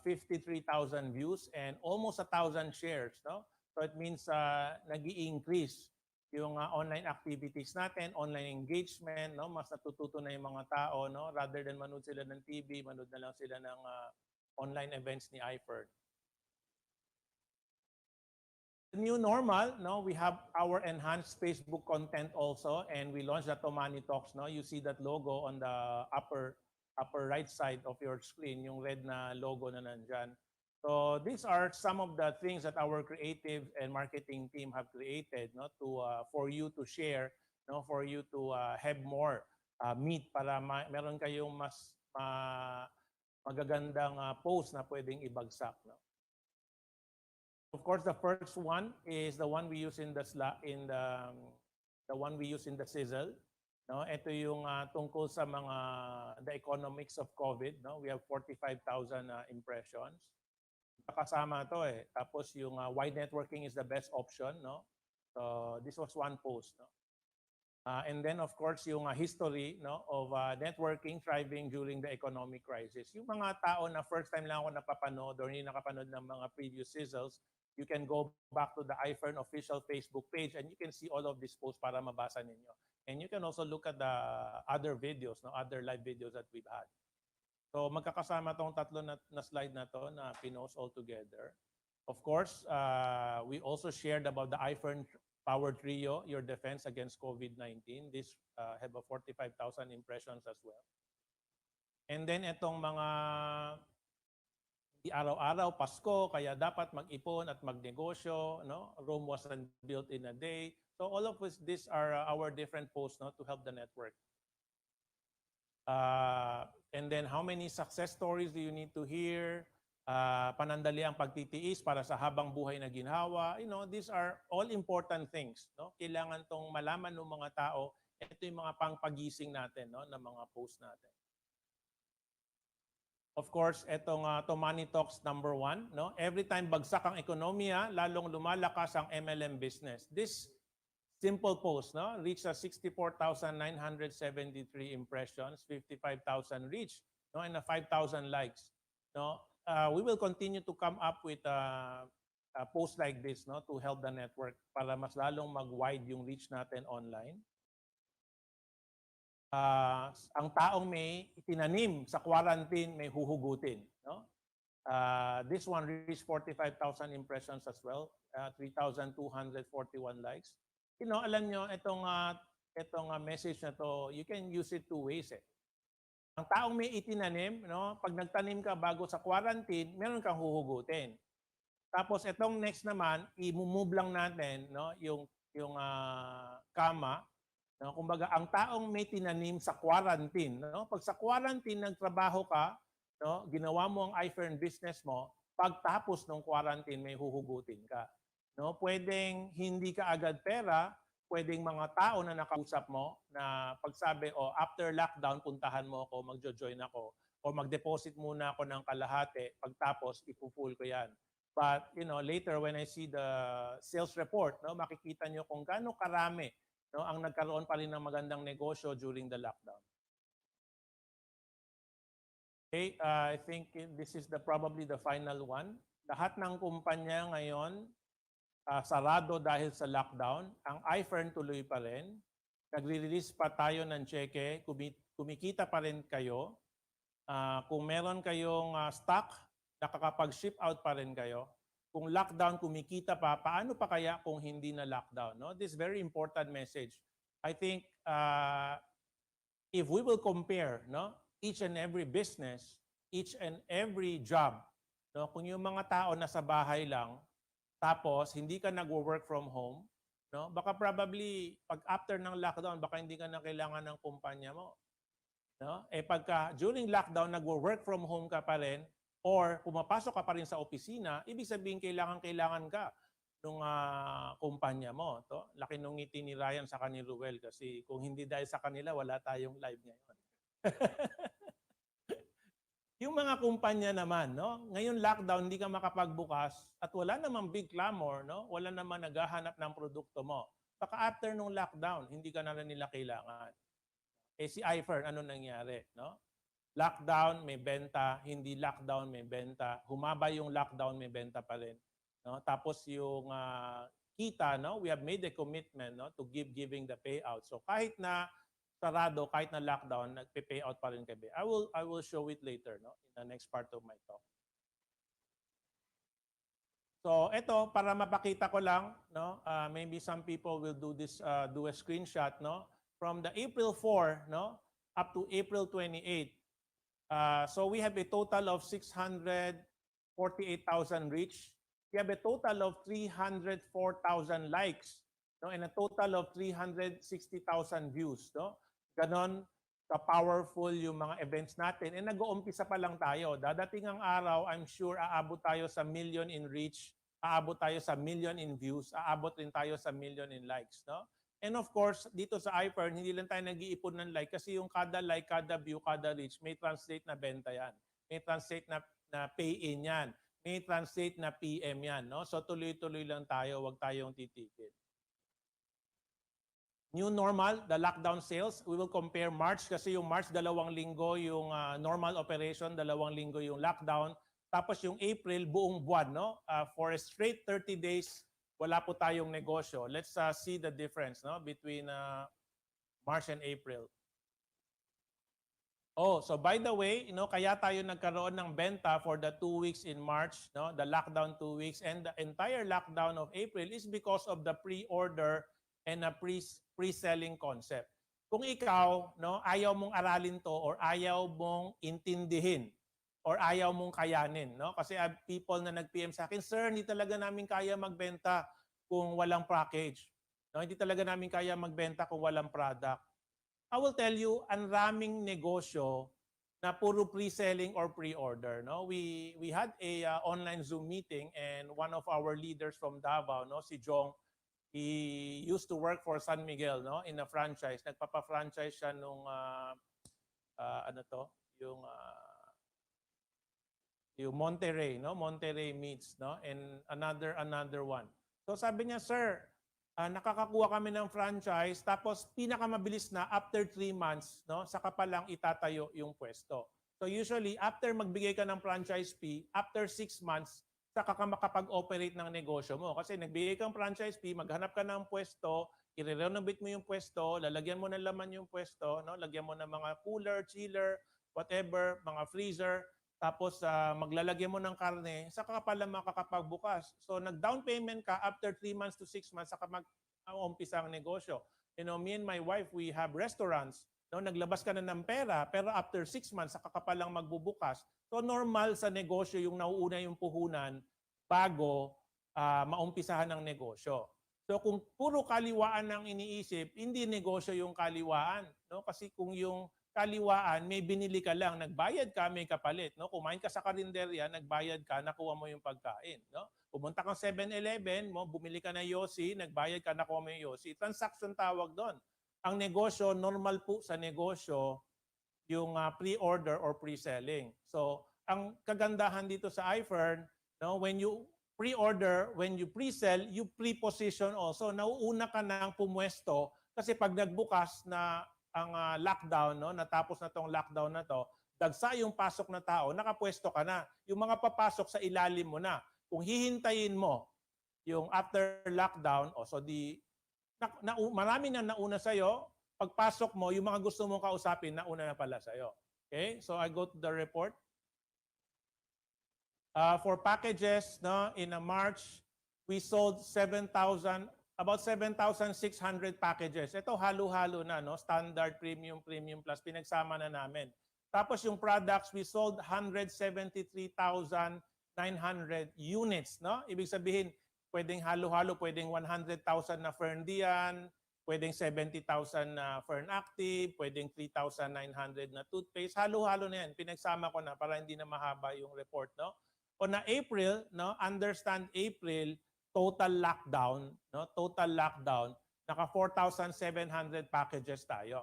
53,000 views and almost 1,000 shares. No? So it means nag-i-increase yung online activities natin, online engagement. No? Mas natututo na yung mga tao. No? Rather than manood sila ng TV, manood na lang sila ng online events ni I-FERN. The new normal, no, we have our enhanced Facebook content also, and we launched the Tomani Talks. No, you see that logo on the upper right side of your screen, yung red na logo na nandyan. So these are some of the things that our creative and marketing team have created, no, to for you to share, no, for you to have more meat para meron kayong mas magagandang post na pwedeng ibagsak, no. Of course, the first one is the one we use in the one we use in the sizzle. No, ito yung tungkol sa the economics of COVID. No, we have 45,000 impressions. Kasama to eh. Tapos yung why networking is the best option. No, so this was one post. No, and then of course yung history, no, of networking thriving during the economic crisis. Yung mga tao na first time lang ako napapanood or hindi nakapanood ng mga previous sizzles, you can go back to the I-FERN official Facebook page and you can see all of these posts para mabasa ninyo. And you can also look at the other videos, no, other live videos that we've had. So magkakasama tong tatlo na slide na to na pinost all together. Of course, we also shared about the I-FERN Power Trio, Your Defense Against COVID-19. This have a 45,000 impressions as well. And then itong mga araw-araw, Pasko, kaya dapat mag-ipon at magnegosyo. No? Rome wasn't built in a day. So all of these are our different posts, no, to help the network. And then how many success stories do you need to hear? Panandali ang pagtitiis para sa habang buhay na ginhawa. You know, these are all important things. No? Kailangan tong malaman ng mga tao. Ito yung mga pangpagising natin, no, na mga posts natin. Of course, etong Tomani Talks number 1, no? Every time bagsak ang ekonomiya, lalong lumalakas ang MLM business. This simple post, no, reached 64,973 impressions, 55,000 reach, no, and 5,000 likes. No, we will continue to come up with a post like this, no, to help the network para mas lalong mag-wide yung reach natin online. Ang taong may itinanim sa quarantine may huhugutin. No? This one reached 45,000 impressions as well, 3,241 likes. You know, alam nyo, itong message na to, you can use it two ways. Eh. Ang taong may itinanim, no? Pag nagtanim ka bago sa quarantine, meron kang huhugutin. Tapos itong next naman, i-move lang natin, no, yung kama, no? Kumbaga ang taong may tinanim sa quarantine, no? Pag sa quarantine nagtrabaho ka, no, ginawa mo ang I-FERN business mo, pagtapos ng quarantine may huhugutin ka. No, pwedeng hindi ka agad pera, pwedeng mga tao na nakausap mo na pagsabi, oh, after lockdown puntahan mo ako, magjo-join ako o mag-deposit muna ako ng kalahati, pagtapos ipo-full ko 'yan. But later when I see the sales report, no, makikita nyo kung gaano karami, no, ang nagkaroon pa rin ng magandang negosyo during the lockdown. Okay, I think this is probably the final one. Lahat ng kumpanya ngayon sarado dahil sa lockdown. Ang I-FERN tuloy pa rin. Nagre-release pa tayo ng cheque, kumikita pa rin kayo. Kung meron kayong stock, nakakapag-ship out pa rin kayo. Kung lockdown, kumikita pa, paano pa kaya kung hindi na lockdown? No? This is very important message. I think if we will compare, no, each and every business, each and every job, no, kung yung mga tao nasa bahay lang, tapos hindi ka nagwo-work from home, no, baka probably pag after ng lockdown, baka hindi ka na kailangan ng kumpanya mo. No? Pagka during lockdown, nagwo-work from home ka pa rin, or pumapasok ka pa rin sa opisina, ibig sabihin kailangan ka ng kumpanya mo. To, laki nung ngiti ni Ryan sa ni Ruel kasi kung hindi dahil sa kanila, wala tayong live ngayon. Yung mga kumpanya naman, no? Ngayon lockdown, hindi ka makapagbukas at wala namang big clamor, no? Wala namang naghahanap ng produkto mo. Baka after nung lockdown, hindi ka na nila kailangan. Si I-FERN, ano nangyari, no? Lockdown, may benta. Hindi lockdown, may benta. Humaba yung lockdown, may benta pa rin. No? Tapos yung kita, no? We have made a commitment, no, to giving the payout. So kahit na sarado, kahit na lockdown, nagpe-payout pa rin kami. I will show it later, no, in the next part of my talk. So ito, para mapakita ko lang, no, maybe some people will do this, do a screenshot, no, from the April 4, no, up to April 28. So we have a total of 648,000 reach. We have a total of 304,000 likes, no, and a total of 360,000 views, no. Ganon ka-powerful yung mga events natin. And nag-uumpisa pa lang tayo. Dadating ang araw, I'm sure aabot tayo sa million in reach, aabot tayo sa million in views, aabot rin tayo sa million in likes, no. And of course, dito sa I-FERN, hindi lang tayo nag-iipon ng like kasi yung kada like, kada view, kada reach, may translate na benta yan. May translate na pay-in yan. May translate na PM yan. No? So tuloy-tuloy lang tayo, wag tayong titigil. New normal, the lockdown sales. We will compare March kasi yung March, 2 linggo yung normal operation, 2 linggo yung lockdown. Tapos yung April, buong buwan. No? For a straight 30 days, wala po tayong negosyo. Let's see the difference, no, between March and April. Oh, so by the way, kaya tayo nagkaroon ng benta for the 2 weeks in March, no, the lockdown 2 weeks, and the entire lockdown of April is because of the pre-order and a pre-selling concept. Kung ikaw, no, ayaw mong aralin to or ayaw mong intindihin, or ayaw mong kayanin, no? Kasi people na nag-PM sa akin, sir, hindi talaga namin kaya magbenta kung walang package. No, hindi talaga namin kaya magbenta kung walang product. I will tell you, ang raming negosyo na puro pre-selling or pre-order, no? We had a online Zoom meeting and one of our leaders from Davao, no, si Jong, he used to work for San Miguel, no, in a franchise. Nagpapa-franchise siya nung yung Monterrey, no? Monterrey Meats, no? And another one. So sabi niya, sir, nakakakuha kami ng franchise tapos pinakamabilis na after 3 months, no? Saka pa lang itatayo yung pwesto. So usually after magbigay ka ng franchise fee, after 6 months, saka ka makapag-operate ng negosyo mo. Kasi nagbigay kang franchise fee, maghanap ka ng pwesto, i-renovate mo yung pwesto, lalagyan mo ng laman yung pwesto, no? Lagyan mo ng mga cooler, chiller, whatever, mga freezer. Tapos maglalagyan mo ng karne, saka ka pala makakapagbukas. So nag-down payment ka after 3 months to 6 months, saka mag-umpisa ang negosyo. Me and my wife, we have restaurants. No, naglabas ka na ng pera, pero after 6 months, saka ka palang magbubukas. So normal sa negosyo yung nauuna yung puhunan bago maumpisahan ng negosyo. So kung puro kaliwaan ang iniisip, hindi negosyo yung kaliwaan, no? Kasi kung yung kaliwaan, may binili ka lang, nagbayad ka, may kapalit, no? Kumain ka sa karinderya, nagbayad ka, nakuha mo yung pagkain, no? Pumunta kang 7-Eleven, mo bumili ka ng yosi, nagbayad ka, nakuha mo yung yosi. Transaction tawag doon. Ang negosyo, normal po sa negosyo, yung pre-order or pre-selling. So, ang kagandahan dito sa I-FERN, no, when you pre-order, when you pre-sell, you pre-position also. Nauuna ka nang pumwesto kasi pag nagbukas na ang lockdown, no, natapos na tong lockdown na to, dagsa yung pasok na tao, nakapwesto ka na. Yung mga papasok sa ilalim mo na. Kung hihintayin mo yung after lockdown, marami na nauna sa'yo, pagpasok mo, yung mga gusto mong kausapin, nauna na pala sa'yo. Okay? So I go to the report. For packages, no, in March, we sold about 7,600 packages. Ito halo-halo na, no? Standard, premium, premium plus, pinagsama na namin. Tapos yung products, we sold 173,900 units, no? Ibig sabihin, pwedeng halo-halo, pwedeng 100,000 na FERN diyan, pwedeng 70,000 na FERN Active, pwedeng 3,900 na toothpaste. Halo-halo na yan. Pinagsama ko na para hindi na mahaba yung report, no? O na April, no, understand April, total lockdown, no, total lockdown, naka 4,700 packages tayo.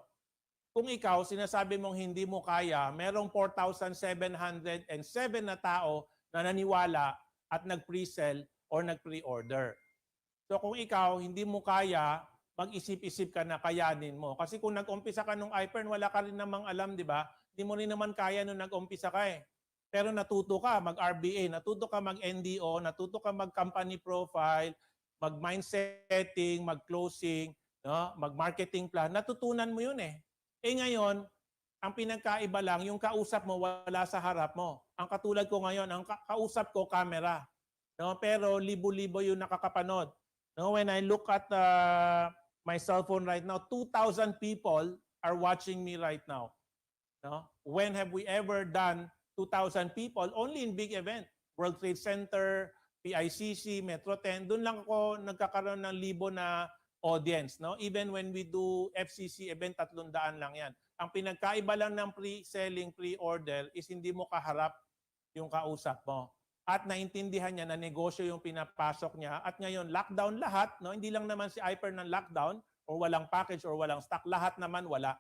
Kung ikaw, sinasabi mong hindi mo kaya, merong 4,707 na tao na naniwala at nag-pre-sell or nag-pre-order. So kung ikaw, hindi mo kaya, mag-isip-isip ka na kayanin mo. Kasi kung nag-umpisa ka nung I-FERN, wala ka rin namang alam, di ba? Hindi mo rin naman kaya nung nag-umpisa ka eh. Pero natuto ka mag-RBA, natuto ka mag-NDO, natuto ka mag-company profile, mag-mind setting, mag-closing, no? Mag-marketing plan. Natutunan mo yun eh. Eh ngayon, ang pinagkaiba lang, yung kausap mo wala sa harap mo. Ang katulad ko ngayon, ang kausap ko camera. No? Pero libo-libo yung nakakapanood. No? When I look at my cell phone right now, 2,000 people are watching me right now. No? When have we ever done 2,000 people only in big event? World Trade Center, PICC, Metro 10, doon lang ako nagkakaroon ng libo na audience. No? Even when we do FCC event, 300 lang yan. Ang pinagkaiba lang ng pre-selling, pre-order is hindi mo kaharap yung kausap mo. At naintindihan niya na negosyo yung pinapasok niya. At ngayon, lockdown lahat. No? Hindi lang naman si I-FERN ng lockdown or walang package or walang stock. Lahat naman wala.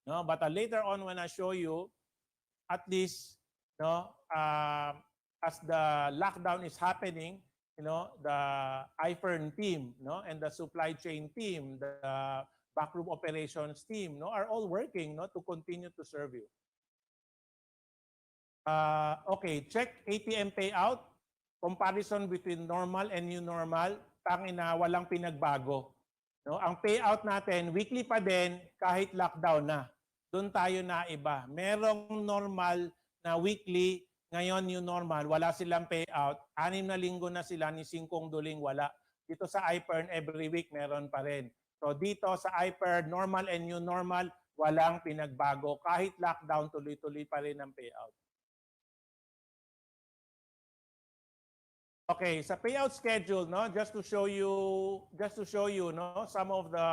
No? But later on when I show you, at least, no, as the lockdown is happening, you know, the I-FERN team, no, and the supply chain team, the backroom operations team, no, are all working, no, to continue to serve you. Okay, check ATM payout. Comparison between normal and new normal. Tangina, walang pinagbago. No, ang payout natin weekly pa din kahit lockdown na. Doon tayo na iba. Merong normal na weekly, ngayon new normal, wala silang payout. 6 na linggo na sila, ni 5 duling wala. Dito sa I-FERN, every week meron pa rin. So dito sa I-FERN, normal and new normal, walang pinagbago. Kahit lockdown, tuloy-tuloy pa rin ang payout. Okay, sa payout schedule, no, just to show you, no, some of the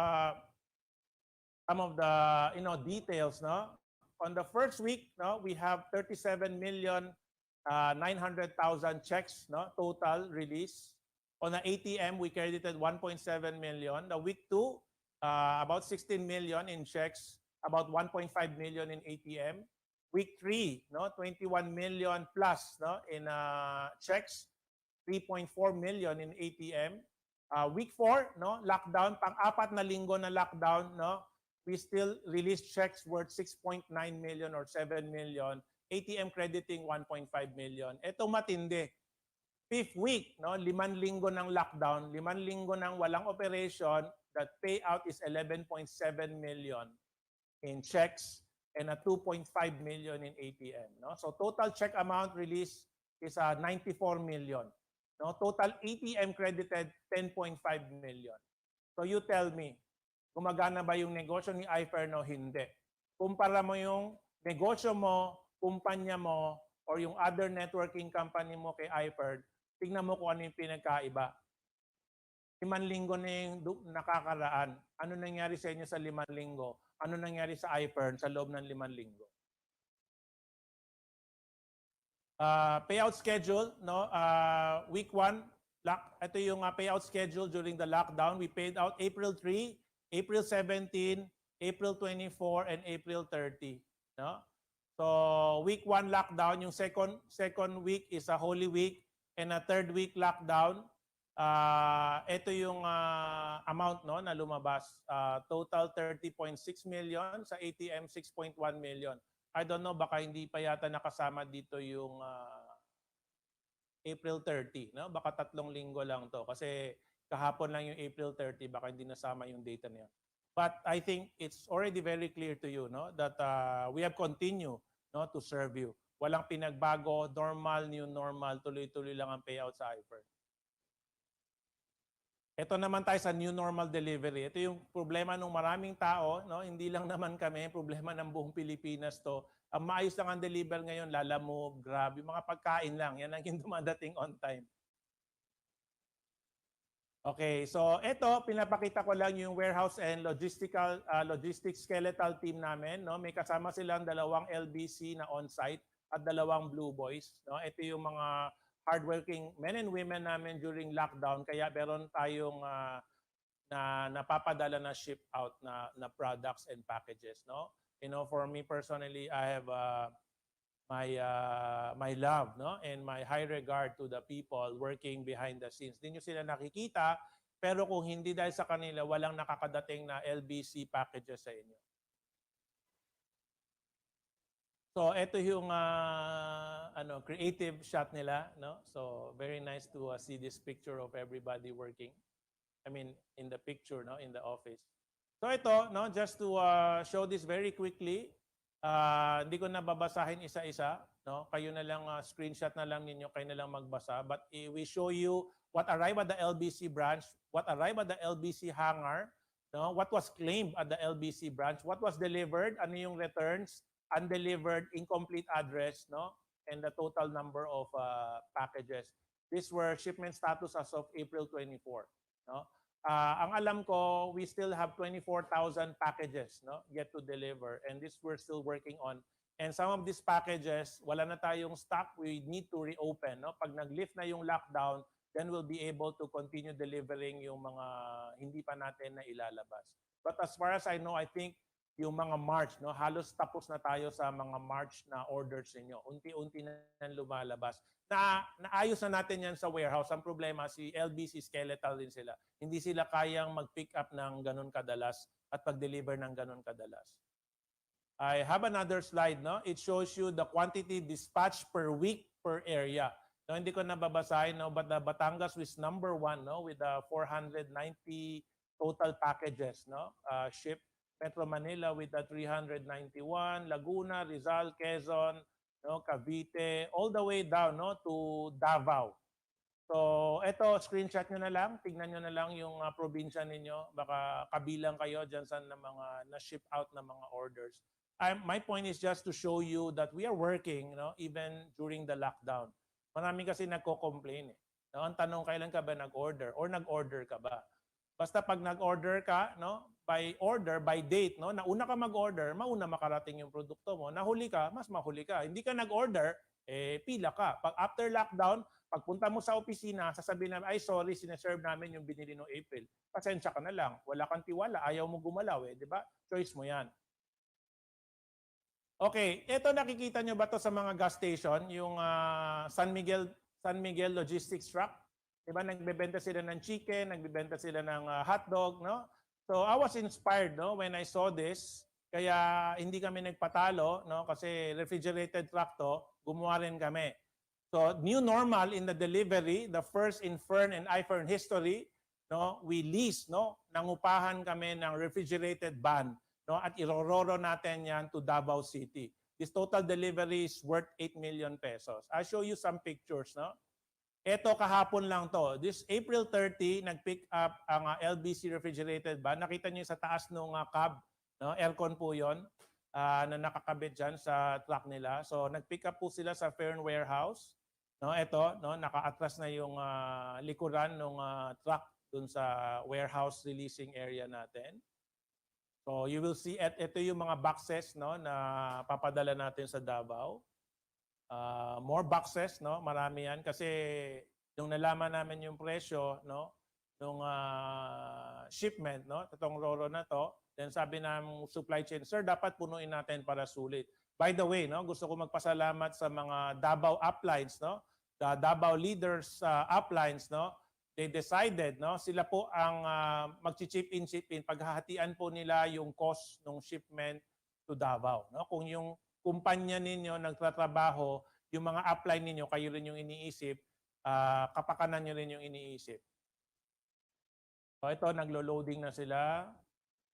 you know, details, no. On the first week, no, we have 37,900,000 checks, no, total release. On the ATM, we credited 1.7 million. The week 2, about 16 million in checks, about 1.5 million in ATM. Week 3, no, 21 million plus, no, in checks, 3.4 million in ATM. Week 4, no, lockdown, pang-4 na linggo na lockdown, no, we still released checks worth 6.9 million or 7 million. ATM crediting 1.5 million. Ito matindi. 5th week, no, 5 linggo ng lockdown, 5 linggo ng walang operation, that payout is 11.7 million in checks and 2.5 million in ATM. No? So total check amount released is 94 million. No? Total ATM credited 10.5 million. So you tell me, gumagana ba yung negosyo ni I-FERN o hindi? Kumpara mo yung negosyo mo, kumpanya mo, or yung other networking company mo kay I-FERN, tingnan mo kung ano yung pinagkaiba. 5 linggo na yung nakakaraan. Ano nangyari sa inyo sa 5 linggo? Ano nangyari sa I-FERN sa loob ng 5 linggo? Payout schedule, no? Week 1, ito yung payout schedule during the lockdown. We paid out April 3, April 17, April 24, and April 30. No? So week 1 lockdown, yung second week is a Holy Week, and a third week lockdown. Ito yung amount, no, na lumabas. Total 30.6 million, sa ATM 6.1 million. I don't know, baka hindi pa yata nakasama dito yung April 30. No? Baka 3 linggo lang to. Kasi kahapon lang yung April 30, baka hindi nasama yung data na yun. But I think it's already very clear to you, no, that we have continued, no, to serve you. Walang pinagbago, normal, new normal, tuloy-tuloy lang ang payout sa I-FERN. Ito naman tayo sa new normal delivery. Ito yung problema ng maraming tao, no? Hindi lang naman kami, problema ng buong Pilipinas to. Ang maayos lang ang deliver ngayon, Lalamove, Grab, yung mga pagkain lang. Yan ang yung dumadating on time. Okay, so ito, pinapakita ko lang yung warehouse and logistics skeletal team namin. No? May kasama silang 2 LBC na on-site at 2 Blue Boys. No? Ito yung mga hardworking men and women namin during lockdown, kaya meron tayong na napapadala na ship out na products and packages, no? You know, for me personally, I have my love, no, and my high regard to the people working behind the scenes. Hindi nyo sila nakikita, pero kung hindi dahil sa kanila, walang nakakadating na LBC packages sa inyo. So ito yung creative shot nila, no? So very nice to see this picture of everybody working. I mean, in the picture, no, in the office. So ito, no, just to show this very quickly. Hindi ko na babasahin isa-isa, no? Kayo na lang screenshot na lang ninyo, kayo na lang magbasa. But we show you what arrived at the LBC branch, what arrived at the LBC hangar, no? What was claimed at the LBC branch, what was delivered, ano yung returns, undelivered, incomplete address, no? And the total number of packages. These were shipment status as of April 24. No? Ang alam ko, we still have 24,000 packages, no, yet to deliver, and this we're still working on. And some of these packages, wala na tayong stock, we need to reopen. No? Pag nag-lift na yung lockdown, then we'll be able to continue delivering yung mga hindi pa natin na ilalabas. But as far as I know, I think yung mga March, no, halos tapos na tayo sa mga March na orders niyo. Unti-unti na lumalabas. Naayos na natin yan sa warehouse. Ang problema, si LBC skeletal din sila. Hindi sila kayang mag-pick up ng ganun kadalas at pag-deliver ng ganun kadalas. I have another slide, no? It shows you the quantity dispatched per week per area. No, hindi ko nababasahin, no, but the Batangas was number 1, no, with 490 total packages, no, shipped. Metro Manila with 391, Laguna, Rizal, Quezon, no, Cavite, all the way down, no, to Davao. So ito, screenshot nyo na lang, tignan nyo na lang yung probinsya ninyo, baka kabilang kayo dyan sa mga na-ship out na mga orders. My point is just to show you that we are working, no, even during the lockdown. Marami kasi nagko-complain. No? Ang tanong, kailan ka ba nag-order or nag-order ka ba? Basta pag nag-order ka, no, by order, by date, no, nauna ka mag-order, mauna makarating yung produkto mo. Nahuli ka, mas mahuli ka. Hindi ka nag-order, pila ka. Pag after lockdown, pagpunta mo sa opisina, sasabihin namin, ay sorry, sineserve namin yung binili no April. Pasensya ka na lang. Wala kang tiwala, ayaw mo gumalaw, di ba? Choice mo yan. Okay, ito nakikita nyo ba to sa mga gas station, yung San Miguel Logistics Truck? Diba, nagbebenta sila ng chicken, nagbebenta sila ng hotdog, no? So I was inspired, no, when I saw this. Kaya hindi kami nagpatalo, no, kasi refrigerated truck to, gumawa rin kami. So new normal in the delivery, the first in FERN and I-FERN history, no, we lease, no, nangupahan kami ng refrigerated van, no, at irororo natin yan to Davao City. This total delivery is worth 8 million pesos. I'll show you some pictures, no. Ito kahapon lang to. This April 30, nag-pick up ang LBC refrigerated van. Nakita niyo sa taas ng cab, no? Aircon po 'yon na nakakabit dyan sa truck nila. So nag-pick up po sila sa FERN warehouse. No, ito, no, naka-atras na yung likuran ng truck dun sa warehouse releasing area natin. So you will see ito yung mga boxes, no, na papadala natin sa Davao. More boxes, no, marami yan kasi nung nalaman namin yung presyo, no, nung shipment, no, itong roro na to, then sabi ng supply chain, sir, dapat punuin natin para sulit. By the way, no, gusto ko magpasalamat sa mga Davao uplines, no, the Davao leaders uplines, no, they decided, no, sila po ang mag-chip in, paghahatian po nila yung cost ng shipment to Davao, no. Kung yung kumpanya ninyo nagtatrabaho, yung mga upline ninyo, kayo rin yung iniisip, kapakanan nyo rin yung iniisip. So ito, naglo-loading na sila.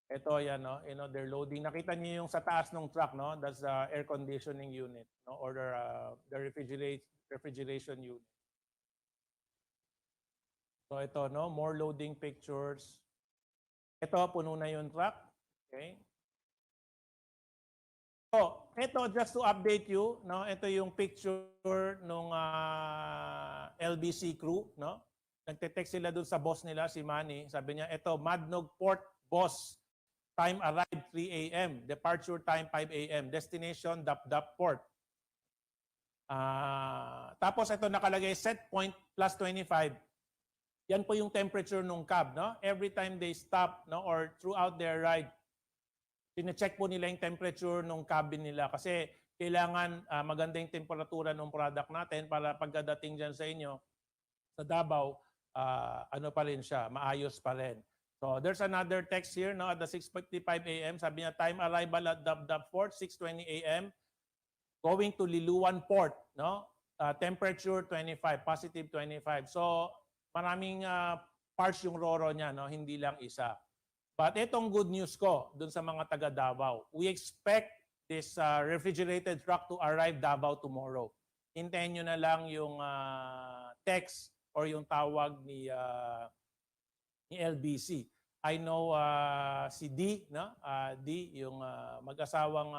Ito, yan, no? You know, they're loading. Nakita niyo yung sa taas ng truck, no? That's the air conditioning unit, no? Or the refrigeration unit. So ito, no? More loading pictures. Ito, puno na yung truck. Okay? So, ito, just to update you, no? Ito yung picture ng LBC crew, no? Nagte-text sila dun sa boss nila, si Manny. Sabi niya, ito, Madnog Port, boss. Time arrived 3 a.m. Departure time 5 a.m. Destination Dap-Dap Port. Tapos ito nakalagay set point plus 25. Yan po yung temperature ng cab, no? Every time they stop, no, or throughout their ride, pina-check po nila yung temperature ng cabin nila kasi kailangan maganda yung temperatura ng product natin para pagdating dyan sa inyo sa Davao, ano pa rin siya, maayos pa rin. So there's another text here, no, at the 6:55 a.m. Sabi niya, time arrival at Dap-Dap Port, 6:20 a.m. Going to Liluan Port, no? Temperature 25, positive 25. So maraming parts yung roro niya, no? Hindi lang isa. But itong good news ko dun sa mga taga Davao, we expect this refrigerated truck to arrive Davao tomorrow. Hintayin nyo na lang yung text or yung tawag ni LBC. I know si D, no? D, yung mag-asawang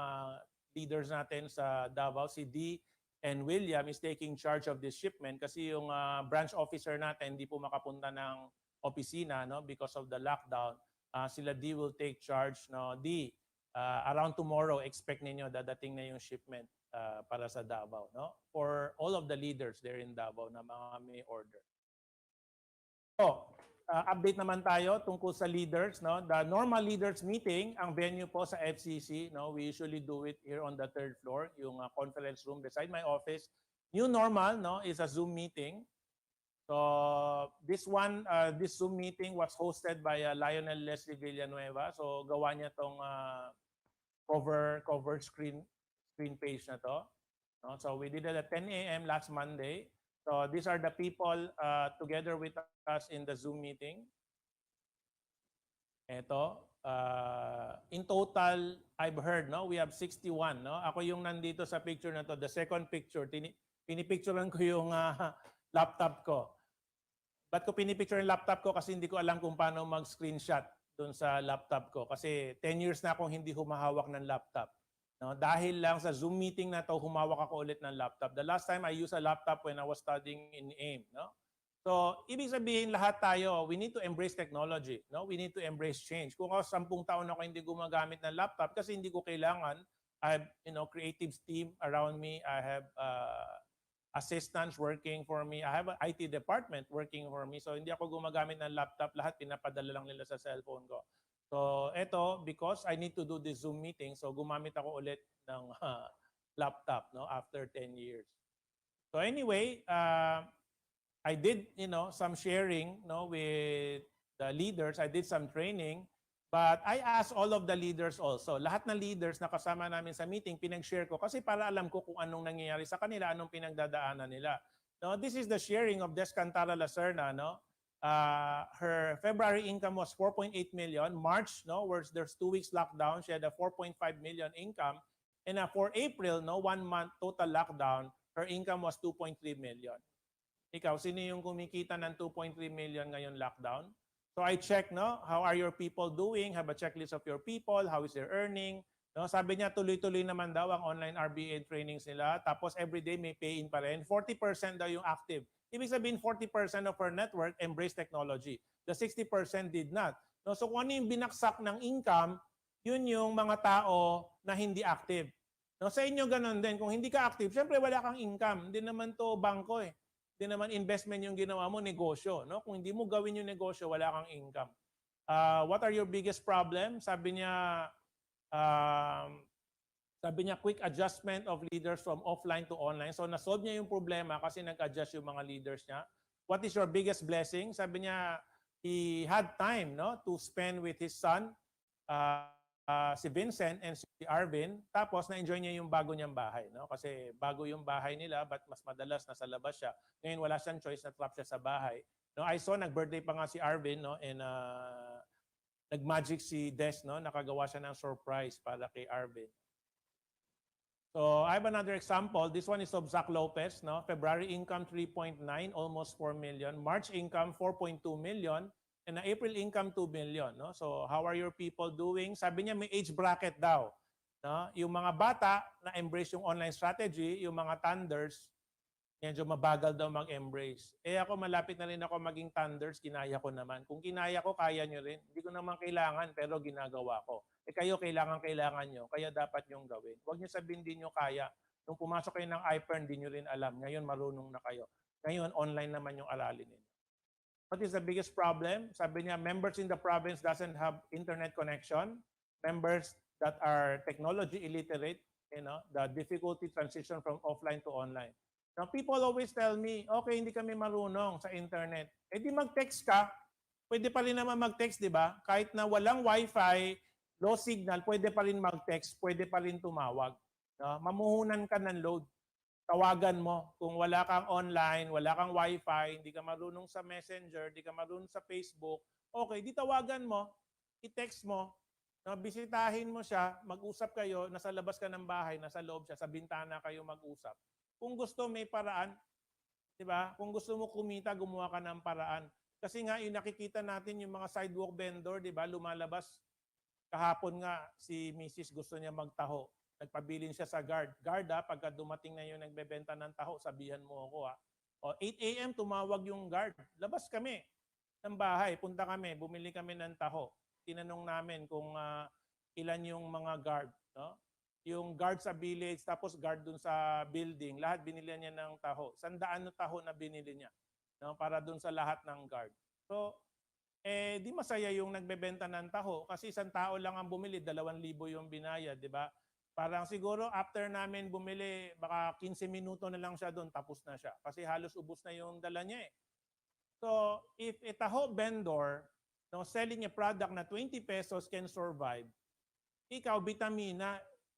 leaders natin sa Davao, si D and William is taking charge of this shipment kasi yung branch officer natin hindi po makapunta ng opisina, no, because of the lockdown. Sila D will take charge, no. D, around tomorrow expect ninyo dadating na yung shipment para sa Davao, no? For all of the leaders there in Davao na mga may order. So, update naman tayo tungkol sa leaders, no? The normal leaders meeting, ang venue po sa FCC, no? We usually do it here on the 3rd floor, yung conference room beside my office. New normal, no, is a Zoom meeting. So this Zoom meeting was hosted by Lionel Leslie Villanueva. So gawa niya tong cover screen page na to. No? So we did it at 10 a.m. last Monday. So these are the people together with us in the Zoom meeting. Ito, in total, I've heard, no, we have 61. No? Ako yung nandito sa picture na to. The second picture, pinipicturean ko yung laptop ko. Ba't ko pinipicture yung laptop ko? Kasi hindi ko alam kung paano mag-screenshot doon sa laptop ko. Kasi 10 years na akong hindi humahawak ng laptop. No? Dahil lang sa Zoom meeting na to, humawak ako ulit ng laptop. The last time I used a laptop when I was studying in AIM. No? So, ibig sabihin lahat tayo, we need to embrace technology. No? We need to embrace change. Kung ako 10 taon ako hindi gumagamit ng laptop kasi hindi ko kailangan, I have, creative team around me. I have assistants working for me. I have an IT department working for me. So hindi ako gumagamit ng laptop. Lahat pinapadala lang nila sa cellphone ko. So eto, because I need to do this Zoom meeting, so gumamit ako ulit ng laptop, no, after 10 years. So anyway, I did, some sharing, no, with the leaders. I did some training. But I asked all of the leaders also. Lahat ng leaders na kasama namin sa meeting, pinag-share ko kasi para alam ko kung anong nangyayari sa kanila, anong pinagdadaanan nila. No, this is the sharing of Descantara Lacerna. No? Her February income was 4.8 million. March, no, where there's 2 weeks lockdown, she had a 4.5 million income. And for April, no, 1 month total lockdown, her income was 2.3 million. Ikaw, sino yung kumikita ng 2.3 million ngayon lockdown? So I check, no, how are your people doing? Have a checklist of your people. How is their earning? No, sabi niya tuloy-tuloy naman daw ang online RBA trainings nila. Tapos everyday may pay-in pa rin. 40% daw yung active. Ibig sabihin 40% of our network embrace technology. The 60% did not. No, so kung ano yung binaksak ng income, yun yung mga tao na hindi active. No, sa inyo ganun din. Kung hindi ka active, syempre wala kang income. Hindi naman to bangko eh. Hindi naman investment yung ginawa mo, negosyo. No? Kung hindi mo gawin yung negosyo, wala kang income. What are your biggest problem? Sabi niya, quick adjustment of leaders from offline to online. So nasolve niya yung problema kasi nag-adjust yung mga leaders niya. What is your biggest blessing? Sabi niya, he had time to spend with his son, si Vincent and si Arvin. Tapos na-enjoy niya yung bago niyang bahay. No? Kasi bago yung bahay nila, but mas madalas nasa labas siya. Ngayon wala siyang choice, na-trap siya sa bahay. No, I saw, nag-birthday pa nga si Arvin, and nag-magic si Des, nakagawa siya ng surprise para kay Arvin. So I have another example. This one is of Zach Lopez. February income 3.9, almost 4 million. March income 4.2 million. And April income 2 million. So how are your people doing? Sabi niya may age bracket daw. Yung mga bata na embrace yung online strategy, yung mga thunders, medyo mabagal daw mag-embrace. Ako malapit na rin ako maging thunders, kinaya ko naman. Kung kinaya ko, kaya nyo rin. Hindi ko naman kailangan, pero ginagawa ko. Kayo kailangan nyo, kaya dapat nyong gawin. Huwag nyo sabihin di nyo kaya. Nung pumasok kayo ng I-FERN, di nyo rin alam. Ngayon, marunong na kayo. Ngayon, online naman yung aralin ninyo. What is the biggest problem? Sabi niya, members in the province doesn't have internet connection. Members that are technology illiterate, the difficulty transition from offline to online. Now, people always tell me, okay, hindi kami marunong sa internet. Di mag-text ka. Pwede pa rin naman mag-text, di ba? Kahit na walang wifi, low signal, pwede pa rin mag-text, pwede pa rin tumawag. Mamuhunan ka ng load. Tawagan mo. Kung wala kang online, wala kang wifi, hindi ka marunong sa Messenger, hindi ka marunong sa Facebook, okay, di tawagan mo, i-text mo, bisitahin mo siya, mag-usap kayo, nasa labas ka ng bahay, nasa loob siya, sa bintana kayo mag-usap. Kung gusto, may paraan. Di ba? Kung gusto mo kumita, gumawa ka ng paraan. Kasi nga, yung nakikita natin yung mga sidewalk vendor, di ba? Lumalabas. Kahapon nga, si Mrs. gusto niya magtaho. Nagpabilin siya sa guard. Guard, pagka dumating na yung nagbebenta ng taho, sabihan mo ako. 8 a.m. tumawag yung guard. Labas kami ng bahay. Punta kami. Bumili kami ng taho. Tinanong namin kung ilan yung mga guard. Yung guard sa village, tapos guard dun sa building, lahat binili niya ng taho. 100 na taho na binili niya para dun sa lahat ng guard. So, di masaya yung nagbebenta ng taho kasi isang tao lang ang bumili, 2,000 yung binayad, di ba? Parang siguro after namin bumili, baka 15 minuto na lang siya doon, tapos na siya. Kasi halos ubos na yung dala niya eh. So, if a taho vendor selling a product na 20 pesos can survive, ikaw, Vitamina,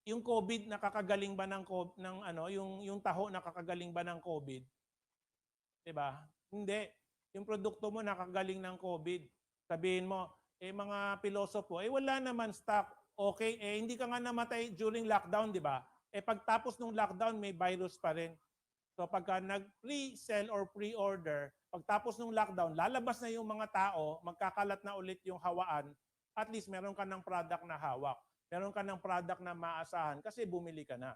yung COVID nakakagaling ba yung taho nakakagaling ba ng COVID? 'Di ba? Hindi. Yung produkto mo nakakagaling ng COVID. Sabihin mo, mga pilosopo, wala naman stock. Okay, hindi ka nga namatay during lockdown, 'di ba? Pagtapos ng lockdown may virus pa rin. So pagka nag-pre-sell or pre-order, pagtapos ng lockdown, lalabas na yung mga tao, magkakalat na ulit yung hawaan, at least meron ka ng product na hawak. Meron ka ng product na maasahan kasi bumili ka na.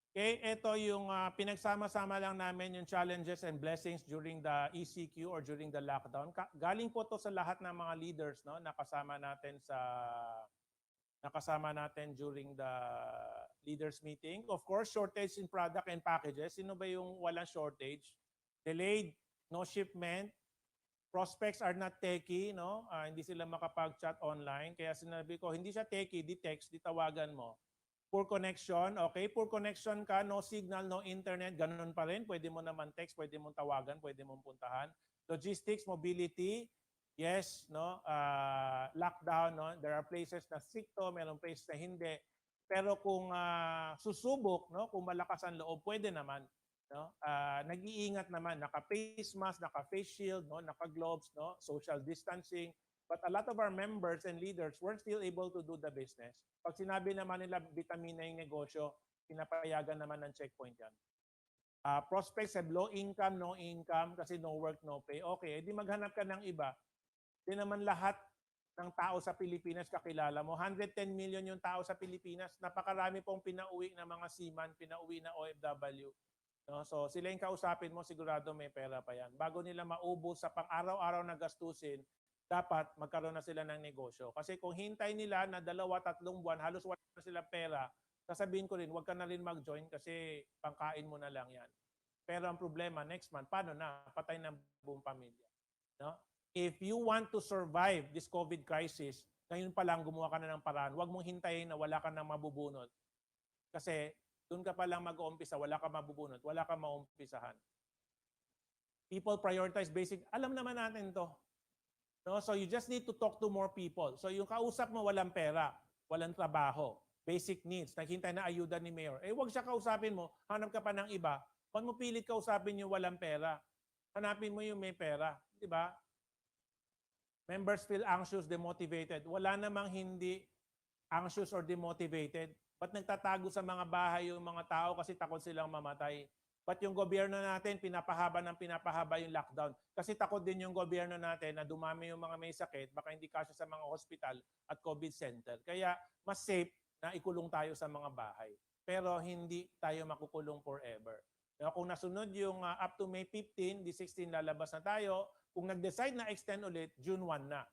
Okay, ito yung pinagsama-sama lang namin yung challenges and blessings during the ECQ or during the lockdown. Galing po to sa lahat ng mga leaders nakasama natin during the leaders meeting. Of course, shortage in product and packages. Sino ba yung walang shortage? Delayed, no shipment. Prospects are not techie, hindi sila makapag-chat online. Kaya sinabi ko, hindi siya techie, di text, di tawagan mo. Poor connection, okay, poor connection ka, no signal, no internet, ganun pa rin. Pwede mo naman text, pwede mong tawagan, pwede mong puntahan. Logistics, mobility, yes, lockdown, there are places na stricto, mayroong places na hindi. Pero kung susubok, kung malakas ang loob, pwede naman. Nag-iingat naman, naka-face mask, naka-face shield, naka-gloves, social distancing. But a lot of our members and leaders weren't still able to do the business. Pag sinabi naman nila Vitamina yung negosyo, pinapayagan naman ng checkpoint yan. Prospects have low income, no income, kasi no work, no pay. Okay, edi maghanap ka ng iba. Di naman lahat ng tao sa Pilipinas kakilala mo. 110 million yung tao sa Pilipinas. Napakarami pong pinauwi na mga seaman, pinauwi na OFW. No? So sila yung kausapin mo, sigurado may pera pa yan. Bago nila maubos sa pang-araw-araw na gastusin, dapat magkaroon na sila ng negosyo. Kasi kung hintay nila na 2-3 buwan, halos wala na silang pera, sasabihin ko rin, huwag ka na rin mag-join kasi pangkain mo na lang yan. Pero ang problema, next month, paano na? Patay ng buong pamilya. No? If you want to survive this COVID crisis, ngayon pa lang gumawa ka na ng paraan. Huwag mong hintayin na wala ka nang mabubunot. Kasi doon ka pa lang mag-uumpisa, wala ka mabubunot, wala ka maumpisahan. People prioritize basic. Alam naman natin to. No? So you just need to talk to more people. So yung kausap mo walang pera, walang trabaho, basic needs, naghintay na ayuda ni Mayor. Eh wag siya kausapin mo, hanap ka pa ng iba. Huwag mo pilit kausapin yung walang pera. Hanapin mo yung may pera. Di ba? Members feel anxious, demotivated. Wala namang hindi anxious or demotivated. Ba't nagtatago sa mga bahay yung mga tao kasi takot silang mamatay? Ba't yung gobyerno natin pinapahaba yung lockdown? Kasi takot din yung gobyerno natin na dumami yung mga may sakit, baka hindi kasya sa mga hospital at COVID center. Kaya mas safe na ikulong tayo sa mga bahay. Pero hindi tayo makukulong forever. Kung nasunod yung up to May 15, di 16 lalabas na tayo. Kung nag-decide na extend ulit, June 1 na.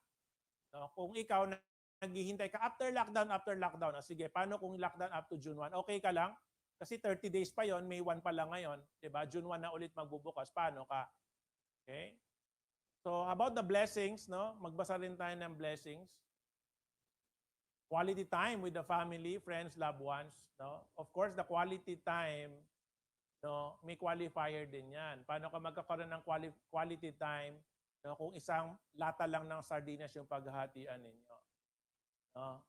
Kung ikaw naghihintay ka after lockdown, sige, paano kung lockdown up to June 1? Okay ka lang? Kasi 30 days pa yon, May 1 pa lang ngayon, 'di ba? June 1 na ulit magbubukas. Paano ka? Okay? So about the blessings, no? Magbasa rin tayo ng blessings. Quality time with the family, friends, loved ones, no? Of course, the quality time, no, may qualifier din 'yan. Paano ka magkakaroon ng quality time, no, kung isang lata lang ng sardinas yung paghahatian ninyo? No?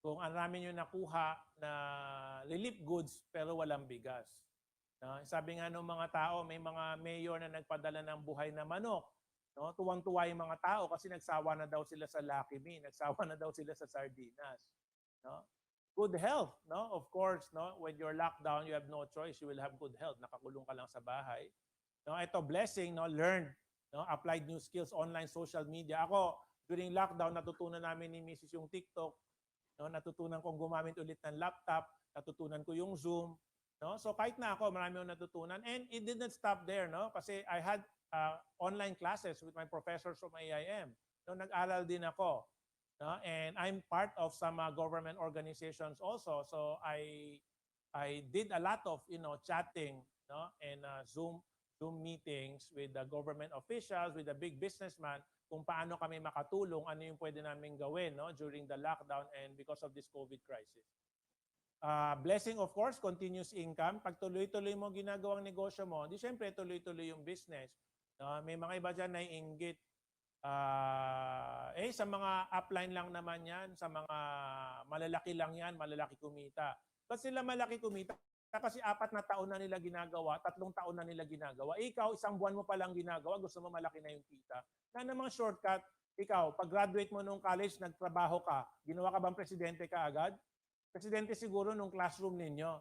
Kung ang rami nyo nakuha na relief goods pero walang bigas. No? Sabi nga ng mga tao, may mga mayor na nagpadala ng buhay na manok. No? Tuwang-tuwa yung mga tao kasi nagsawa na daw sila sa Lucky Me, nagsawa na daw sila sa sardinas. No? Good health, no? Of course, no? When you're locked down, you have no choice, you will have good health. Nakakulong ka lang sa bahay. No? Ito blessing, no? Learn, no? Applied new skills, online social media. Ako, during lockdown, natutunan namin ni Mrs. yung TikTok. No, natutunan kong gumamit ulit ng laptop, natutunan ko yung Zoom, no? So kahit na ako, marami akong natutunan, and it didn't stop there, no? Kasi I had online classes with my professors from AIM. No, nag-aral din ako, no? And I'm part of some government organizations also. So I did a lot of, chatting, no? And Zoom meetings with the government officials, with the big businessman, kung paano kami makatulong, ano yung pwede namin gawin, no, during the lockdown and because of this COVID crisis. Blessing, of course, continuous income. Pag tuloy-tuloy mo ginagawang negosyo mo, di syempre tuloy-tuloy yung business. May mga iba dyan na inggit. Sa mga upline lang naman yan, sa mga malalaki lang yan, malalaki kumita. Ba't sila malaki kumita? Kasi 4 na taon na nila ginagawa, 3 taon na nila ginagawa. Ikaw, 1 buwan mo pa lang ginagawa, gusto mo malaki na yung kita. Na namang shortcut, ikaw, pag graduate mo nung college, nagtrabaho ka, ginawa ka bang presidente ka agad? Presidente siguro nung classroom ninyo.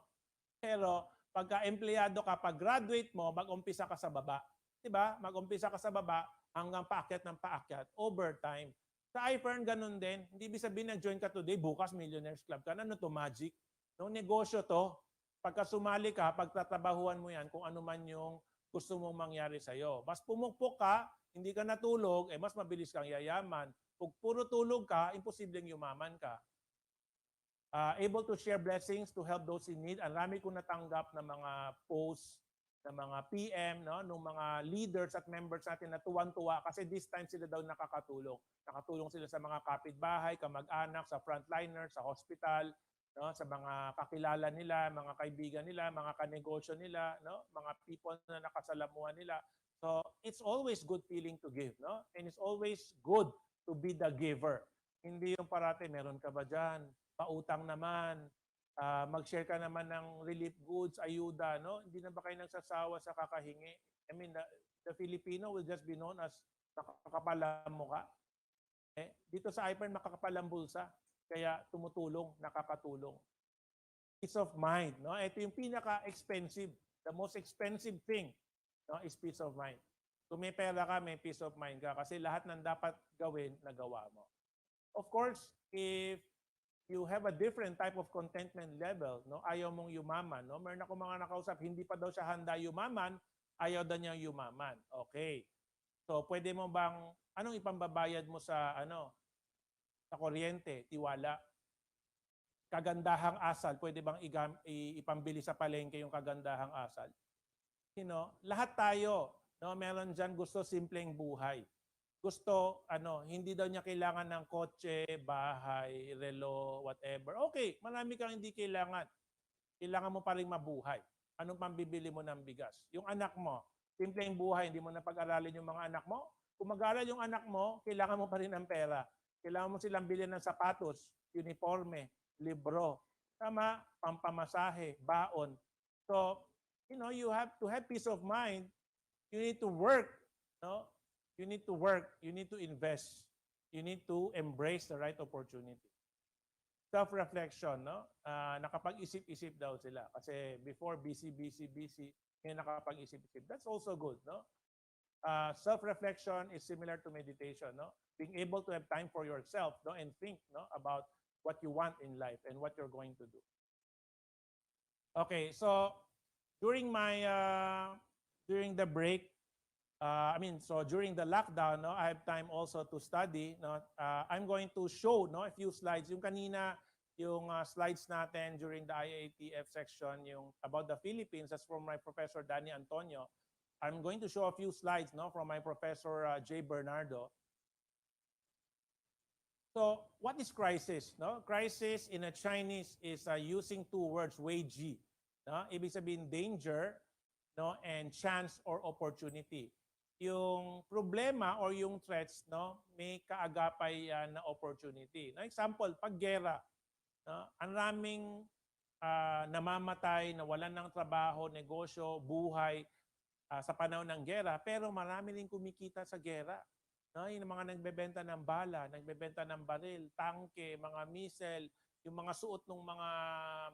Pero pagka empleyado ka, pag graduate mo, mag-umpisa ka sa baba. Diba? Mag-umpisa ka sa baba hanggang paakyat ng paakyat. Overtime. Sa I-FERN, ganun din. Hindi ibig sabihin nag-join ka today, bukas Millionaires Club ka. Ano to, magic? No, negosyo to. Pagka sumali ka, pagtatrabahuan mo yan kung ano man yung gusto mong mangyari sa'yo. Mas pumukpok ka, hindi ka natulog, mas mabilis kang yayaman. Kung puro tulog ka, imposibleng yumaman ka. Able to share blessings to help those in need. Ang rami kong natanggap na mga posts, na mga PM, no, ng mga leaders at members natin na tuwan-tuwa kasi this time sila daw nakakatulong. Nakatulong sila sa mga kapitbahay, kamag-anak, sa frontliners, sa hospital, no, sa mga kakilala nila, mga kaibigan nila, mga kanegosyo nila, no, mga people na nakasalamuhan nila. So, it's always good feeling to give, no? And it's always good to be the giver. Hindi yung parate, meron ka ba dyan? Pautang naman, mag-share ka naman ng relief goods, ayuda, no? Hindi na ba kayo nagsasawa sa kakahingi? I mean, the Filipino will just be known as makakapalang mukha. Dito sa I-FERN, makakapalang bulsa. Kaya tumutulong, nakakatulong. Peace of mind, no? Ito yung pinaka-expensive, the most expensive thing, no, is peace of mind. Kung may pera ka, may peace of mind ka kasi lahat ng dapat gawin, nagawa mo. Of course, if you have a different type of contentment level, no? Ayaw mong yumaman, no? Meron ako mga nakausap, hindi pa daw siya handa yumaman, ayaw daw niya yumaman. Okay. So, pwede mo bang, anong ipambabayad mo sa, sa kuryente, tiwala? Kagandahang asal, pwede bang ipambili sa palengke yung kagandahang asal? Lahat tayo, no, meron diyan gusto simpleng buhay. Gusto hindi daw niya kailangan ng kotse, bahay, relo, whatever. Okay, marami kang hindi kailangan. Kailangan mo pa ring mabuhay. Anong pambibili mo ng bigas? Yung anak mo, simpleng buhay, hindi mo na pag-aralin yung mga anak mo. Kung mag-aaral yung anak mo, kailangan mo pa rin ng pera. Kailangan mo silang bilhin ng sapatos, uniforme, libro, tama, pampamasahe, baon. So, you have to have peace of mind. You need to work, no? You need to work, you need to invest. You need to embrace the right opportunity. Self-reflection, no? Nakapag-isip-isip daw sila. Kasi before, busy, ngayon nakapag-isip-isip. That's also good, no? Self-reflection is similar to meditation, no? Being able to have time for yourself, no, and think, no, about what you want in life and what you're going to do. Okay, so during the break, during the lockdown, no, I have time also to study. No, I'm going to show, no, a few slides. Yung kanina, yung slides natin during the IATF section, yung about the Philippines, that's from my Professor Danny Antonio. I'm going to show a few slides, no, from my Professor J. Bernardo. So, what is crisis? No? Crisis in a Chinese is using two words, wei ji. No? Ibig sabihin danger, no, and chance or opportunity. Yung problema or yung threats, no, may kaagapay na opportunity. No? Example, pag gera, no, ang raming namamatay, nawalan ng trabaho, negosyo, buhay sa panahon ng gera, pero marami rin kumikita sa gera. No, yung mga nagbebenta ng bala, nagbebenta ng baril, tangke, mga missile, yung mga suot ng mga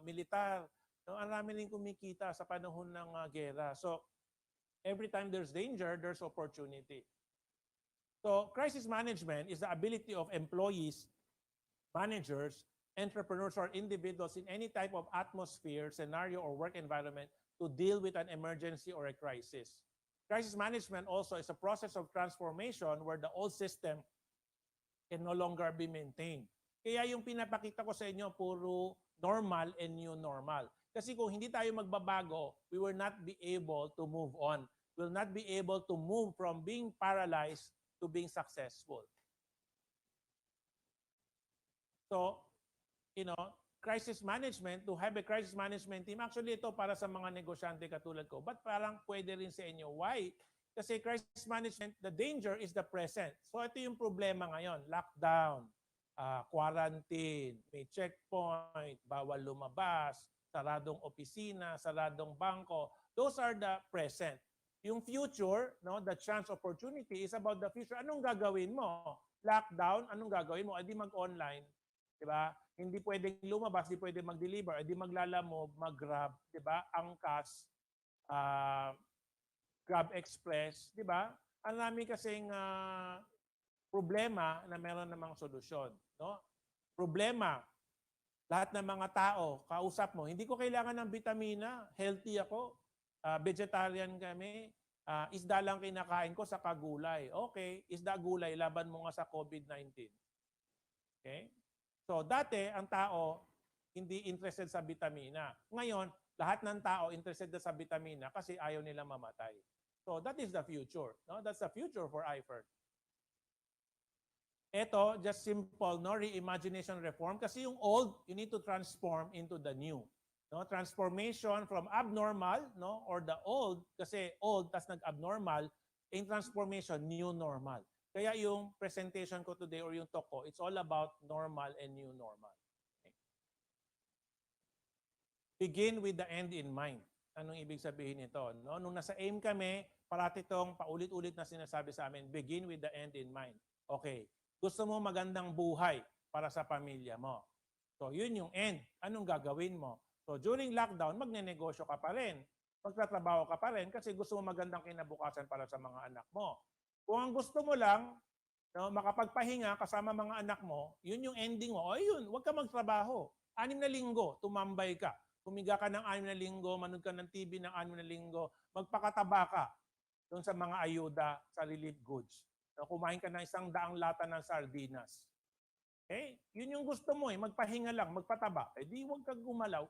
militar. No, ang rami rin kumikita sa panahon ng gera. So, every time there's danger, there's opportunity. So, crisis management is the ability of employees, managers, entrepreneurs, or individuals in any type of atmosphere, scenario, or work environment to deal with an emergency or a crisis. Crisis management also is a process of transformation where the old system can no longer be maintained. Kaya yung pinapakita ko sa inyo, puro normal and new normal. Kasi kung hindi tayo magbabago, we will not be able to move on. We will not be able to move from being paralyzed to being successful. So, crisis management, to have a crisis management team, actually ito para sa mga negosyante katulad ko, but parang pwede rin sa inyo. Why? Kasi crisis management, the danger is the present. So ito yung problema ngayon, lockdown, quarantine, may checkpoint, bawal lumabas, saradong opisina, saradong bangko. Those are the present. Yung future, no, the chance opportunity is about the future. Anong gagawin mo? Lockdown, anong gagawin mo? Edi mag-online. Diba? Hindi pwedeng lumabas, hindi pwedeng mag-deliver, hindi maglalamove, mag-grab, diba? Angkas, Grab Express, diba? Ang dami kasing problema na meron namang solusyon. No? Problema, lahat ng mga tao, kausap mo, hindi ko kailangan ng vitamina, healthy ako, vegetarian kami, isda lang kinakain ko sa kagulay. Okay, isda gulay, laban mo nga sa COVID-19. Okay? So, dati, ang tao, hindi interested sa vitamina. Ngayon, lahat ng tao interested sa vitamina kasi ayaw nila mamatay. So, that is the future. No? That's the future for I-FERN. Ito, just simple, no? Reimagination reform. Kasi yung old, you need to transform into the new. No? Transformation from abnormal, no? Or the old, kasi old, tas nag-abnormal, in transformation, new normal. Kaya yung presentation ko today or yung talk ko, it's all about normal and new normal. Okay. Begin with the end in mind. Anong ibig sabihin nito? No? Nung nasa AIM kami, parati itong paulit-ulit na sinasabi sa amin, begin with the end in mind. Okay. Gusto mo magandang buhay para sa pamilya mo. So yun yung end. Anong gagawin mo? So during lockdown, magne-negosyo ka pa rin. Magtatrabaho ka pa rin kasi gusto mo magandang kinabukasan para sa mga anak mo. Kung ang gusto mo lang, No, makapagpahinga kasama mga anak mo, yun yung ending mo. O yun, huwag ka magtrabaho. 6 na linggo, tumambay ka. Humiga ka ng 6 na linggo, manood ka ng TV ng 6 na linggo, magpakataba ka doon sa mga ayuda, sa relief goods. No, kumain ka ng 100 lata ng sardinas. Okay? Yun yung gusto mo magpahinga lang, magpataba. Eh di huwag kang gumalaw.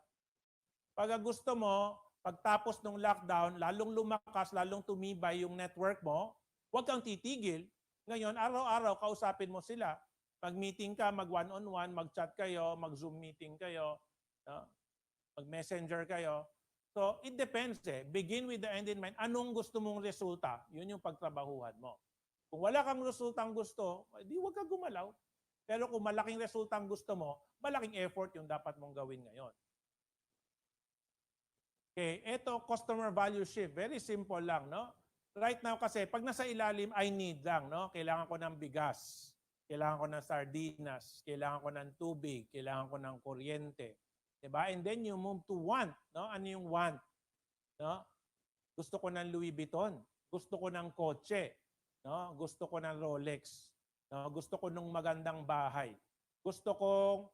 Pag gusto mo, pagtapos ng lockdown, lalong lumakas, lalong tumibay yung network mo, huwag kang titigil. Ngayon, araw-araw, kausapin mo sila. Mag-meeting ka, mag-one-on-one, mag-chat kayo, mag-Zoom meeting kayo, no? Mag-messenger kayo. So, it depends Begin with the end in mind. Anong gusto mong resulta? Yun yung pagtrabahuhan mo. Kung wala kang resultang gusto, di huwag kang gumalaw. Pero kung malaking resultang gusto mo, malaking effort yung dapat mong gawin ngayon. Okay, ito customer value shift. Very simple lang, no? Right now kasi, pag nasa ilalim, I need lang, no? Kailangan ko ng bigas, kailangan ko ng sardinas, kailangan ko ng tubig, kailangan ko ng kuryente. Diba? And then you move to want, no? Ano yung want? No? Gusto ko ng Louis Vuitton, gusto ko ng kotse, no? Gusto ko ng Rolex, no? Gusto ko ng magandang bahay. Gusto kong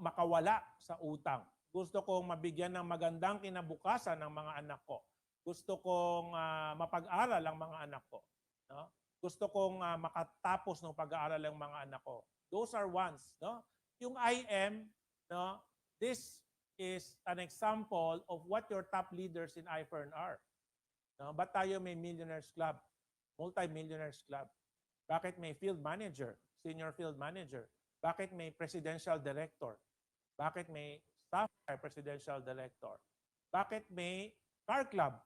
makawala sa utang. Gusto kong mabigyan ng magandang kinabukasan ng mga anak ko. Gusto kong mapag-aral ang mga anak ko. No? Gusto kong makatapos ng pag-aaral ang mga anak ko. Those are wants. No? Yung I am, no? This is an example of what your top leaders in I-FERN are. No? Ba't tayo may Millionaires Club? Multi-Millionaires Club? Bakit may field manager? Senior field manager? Bakit may presidential director? Bakit may staff presidential director? Bakit may car club?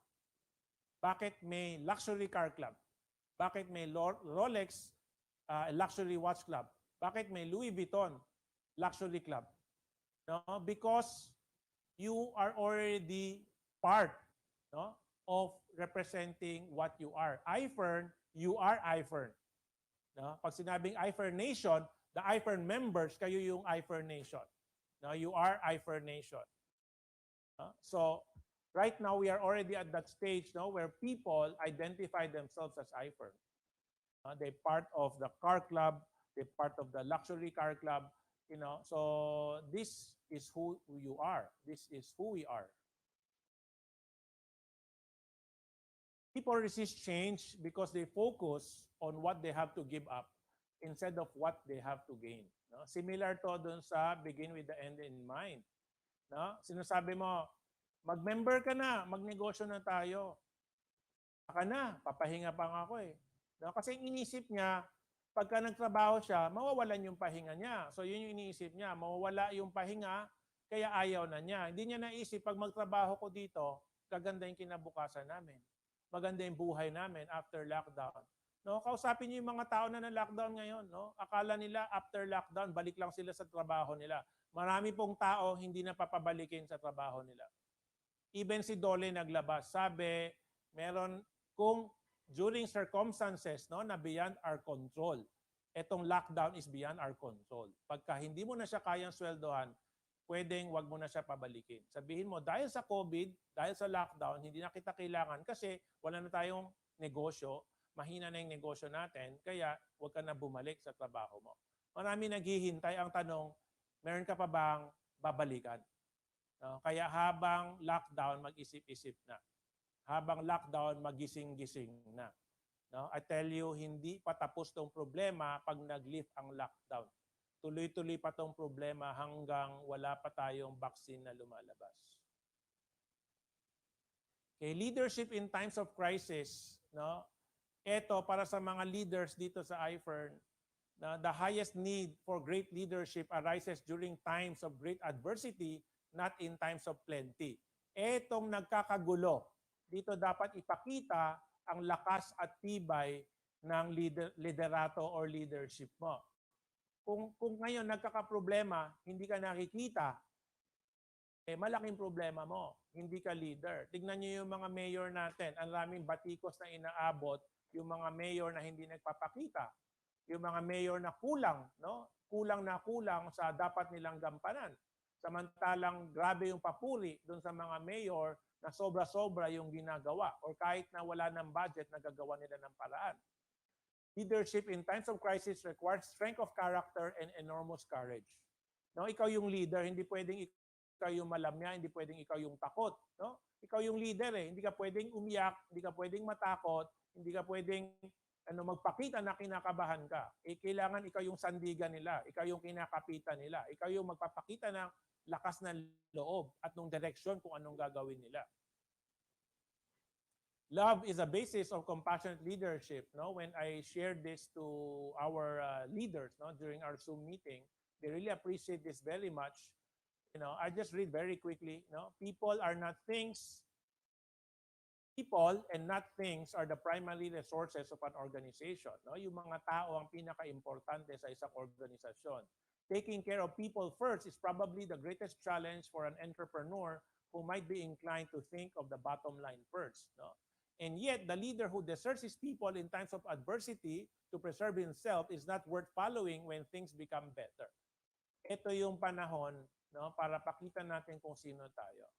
Bakit may luxury car club? Bakit may Rolex luxury watch club? Bakit may Louis Vuitton luxury club? No? Because you are already part, no, of representing what you are. I-FERN, you are I-FERN. No? Pag sinabing I-FERN Nation, the I-FERN members, kayo yung I-FERN Nation. No? You are I-FERN Nation. No? So, right now, we are already at that stage, no, where people identify themselves as I-FERN. They're part of the car club. They're part of the luxury car club. You know, so this is who you are. This is who we are. People resist change because they focus on what they have to give up instead of what they have to gain. No? Similar to dun sa begin with the end in mind. No? Sinasabi mo, mag-member ka na, magnegosyo na tayo. Baka na, papahinga pa nga ako No? Kasi inisip niya, pagka nagtrabaho siya, mawawalan yung pahinga niya. So yun yung iniisip niya, mawawala yung pahinga, kaya ayaw na niya. Hindi niya naisip, pag magtrabaho ko dito, gaganda yung kinabukasan namin. Maganda yung buhay namin after lockdown. No? Kausapin niyo yung mga tao na na-lockdown ngayon. No? Akala nila after lockdown, balik lang sila sa trabaho nila. Marami pong tao hindi na papabalikin sa trabaho nila. Even si Dole naglabas, sabi, meron kung during circumstances na beyond our control, etong lockdown is beyond our control. Pagka hindi mo na siya kayang sweldohan, pwedeng wag mo na siya pabalikin. Sabihin mo, dahil sa COVID, dahil sa lockdown, hindi na kita kailangan kasi wala na tayong negosyo, mahina na yung negosyo natin, kaya wag ka na bumalik sa trabaho mo. Marami naghihintay. Ang tanong, meron ka pa bang babalikan? No? Kaya habang lockdown, mag-isip-isip na. Habang lockdown, magising-gising na. No? I tell you, hindi pa tapos tong problema pag nag-lift ang lockdown. Tuloy-tuloy pa tong problema hanggang wala pa tayong vaccine na lumalabas. Okay, leadership in times of crisis. No? Ito, para sa mga leaders dito sa I-FERN, the highest need for great leadership arises during times of great adversity, not in times of plenty. Etong nagkakagulo, dito dapat ipakita ang lakas at tibay ng liderato or leadership mo. Kung ngayon nagkakaproblema, hindi ka nakikita, malaking problema mo. Hindi ka leader. Tignan niyo yung mga mayor natin. Ang raming batikos na inaabot, yung mga mayor na hindi nagpapakita. Yung mga mayor na kulang, no? Kulang na kulang sa dapat nilang gampanan. Samantalang grabe yung papuri doon sa mga mayor na sobra-sobra yung ginagawa or kahit na wala ng budget, nagagawa nila ng paraan. Leadership in times of crisis requires strength of character and enormous courage. No, ikaw yung leader, hindi pwedeng ikaw yung malamya, hindi pwedeng ikaw yung takot, no? Ikaw yung leader eh, hindi ka pwedeng umiyak, hindi ka pwedeng matakot, hindi ka pwedeng magpakita na kinakabahan ka. Eh, kailangan ikaw yung sandigan nila, ikaw yung kinakapitan nila, ikaw yung magpapakita ng lakas ng loob at ng direksyon kung anong gagawin nila. Love is a basis of compassionate leadership. No, when I shared this to our leaders, no, during our Zoom meeting, they really appreciate this very much. I just read very quickly. No, people are not things. People and not things are the primary resources of an organization. No, yung mga tao ang pinaka-importante sa isang organisasyon. Taking care of people first is probably the greatest challenge for an entrepreneur who might be inclined to think of the bottom line first. No? And yet, the leader who deserts his people in times of adversity to preserve himself is not worth following when things become better. Ito yung panahon, no, para pakita natin kung sino tayo.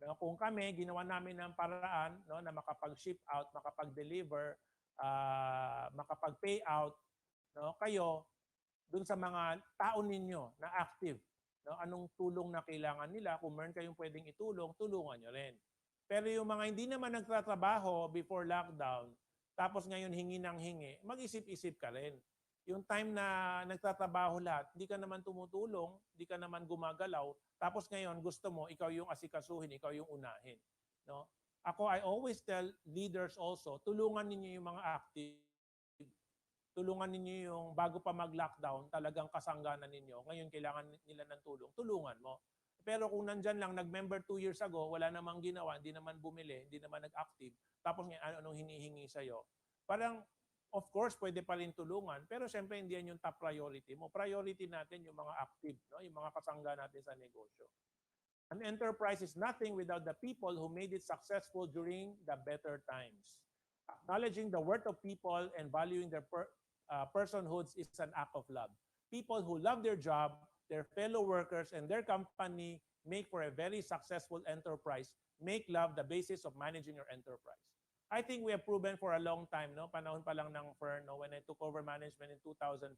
No, kung kami, ginawa namin ng paraan, no, na makapag-ship out, makapag-deliver, makapag-pay out, no, kayo, dun sa mga tao ninyo na active, no, anong tulong na kailangan nila, kung meron kayong pwedeng itulong, tulungan nyo rin. Pero yung mga hindi naman nagtatrabaho before lockdown, tapos ngayon hingi ng hingi, mag-isip-isip ka rin. Yung time na nagtatrabaho lahat, hindi ka naman tumutulong, hindi ka naman gumagalaw, tapos ngayon gusto mo, ikaw yung asikasuhin, ikaw yung unahin. No? I always tell leaders also, tulungan ninyo yung mga active, tulungan ninyo yung bago pa mag-lockdown, talagang kasangganan ninyo. Ngayon kailangan nila ng tulong, tulungan mo. Pero kung nandyan lang, nag-member 2 years ago, wala namang ginawa, hindi naman bumili, hindi naman nag-active, tapos ngayon anong hinihingi sa'yo? Parang, of course, pwede pa rin tulungan, pero siyempre hindi yan yung top priority mo. Priority natin yung mga active, no? Yung mga kasangga natin sa negosyo. An enterprise is nothing without the people who made it successful during the better times. Acknowledging the worth of people and valuing their personhoods is an act of love. People who love their job, their fellow workers, and their company make for a very successful enterprise. Make love the basis of managing your enterprise. I think we have proven for a long time, no? Panahon pa lang ng FERN, no? When I took over management in 2005,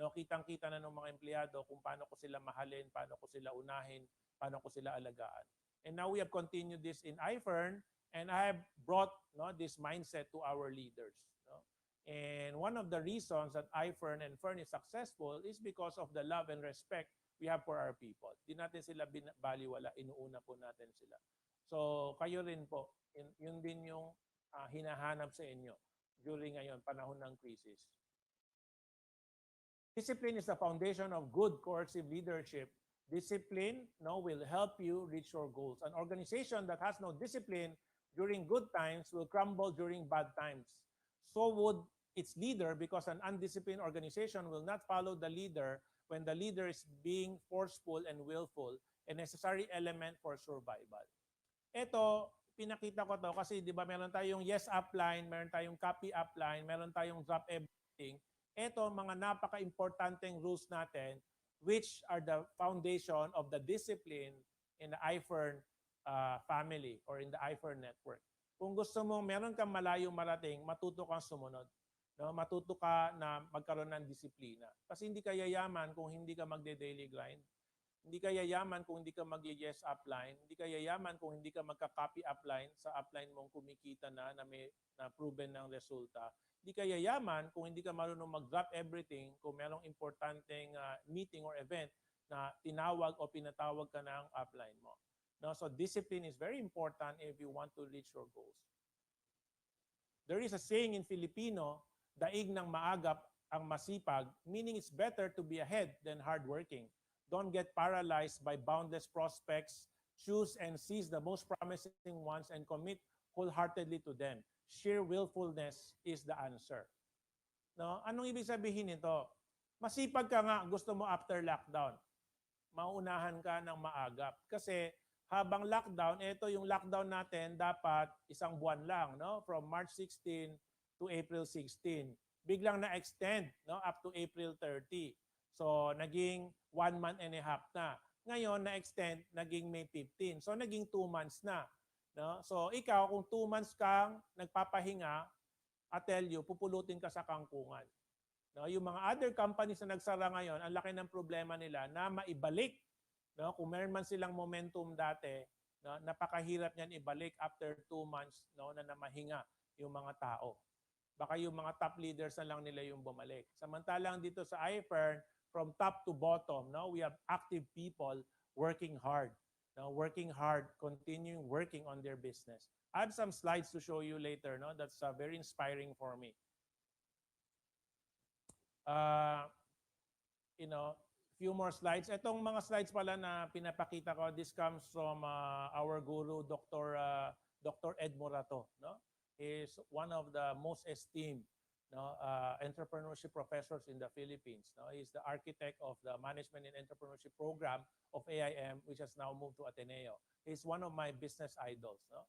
no? Kitang-kita na ng mga empleyado kung paano ko sila mahalin, paano ko sila unahin, paano ko sila alagaan. And now we have continued this in I-FERN, and I have brought, no, this mindset to our leaders. No? And one of the reasons that I-FERN and FERN is successful is because of the love and respect we have for our people. Di natin sila baliwala, inuuna po natin sila. So kayo rin po, yun din yung hinahanap sa inyo during ngayon, panahon ng crisis. Discipline is the foundation of good coercive leadership. Discipline, no, will help you reach your goals. An organization that has no discipline during good times will crumble during bad times. So would its leader, because an undisciplined organization will not follow the leader when the leader is being forceful and willful, a necessary element for survival. Ito, pinakita ko to kasi di ba meron tayong yes upline, meron tayong copy upline, meron tayong drop everything. Ito, mga napaka-importanteng rules natin which are the foundation of the discipline in the I-FERN family or in the I-FERN network. Kung gusto mo, meron kang malayong marating, matuto kang sumunod. No? Matuto ka na magkaroon ng disiplina. Kasi hindi ka yayaman kung hindi ka magde-daily grind. Hindi ka yayaman kung hindi ka mag-yes upline. Hindi ka yayaman kung hindi ka magka-copy upline sa upline mong kumikita na may na proven ng resulta. Hindi ka yayaman kung hindi ka marunong mag-drop everything kung merong importanteng meeting or event na tinawag o pinatawag ka ng upline mo. No? So discipline is very important if you want to reach your goals. There is a saying in Filipino, daig ng maagap ang masipag, meaning it's better to be ahead than hardworking. Don't get paralyzed by boundless prospects. Choose and seize the most promising ones and commit wholeheartedly to them. Sheer willfulness is the answer. No? Anong ibig sabihin nito? Masipag ka nga, gusto mo after lockdown. Mauunahan ka ng maagap. Kasi habang lockdown, ito yung lockdown natin dapat isang buwan lang, no? From March 16 to April 16. Biglang na-extend, no? Up to April 30. So, naging 1 month and a half na. Ngayon, na-extend, naging May 15. So, naging 2 months na. No? So, ikaw, kung 2 months kang nagpapahinga, I tell you, pupulutin ka sa kangkungan. No, yung mga other companies na nagsara ngayon, ang laki ng problema nila na maibalik. No, kung meron man silang momentum dati, no, napakahirap niyan ibalik after 2 months, no, na namahinga yung mga tao. Baka yung mga top leaders na lang nila yung bumalik. Samantalang dito sa I-FERN, from top to bottom, no, we have active people working hard. No, working hard, continuing working on their business. I have some slides to show you later. No, that's very inspiring for me. Few more slides. Itong mga slides pala na pinapakita ko, this comes from our guru, Dr. Ed Morato. No? He is one of the most esteemed entrepreneurship professors in the Philippines. No? He is the architect of the Management and Entrepreneurship Program of AIM, which has now moved to Ateneo. He is one of my business idols. No?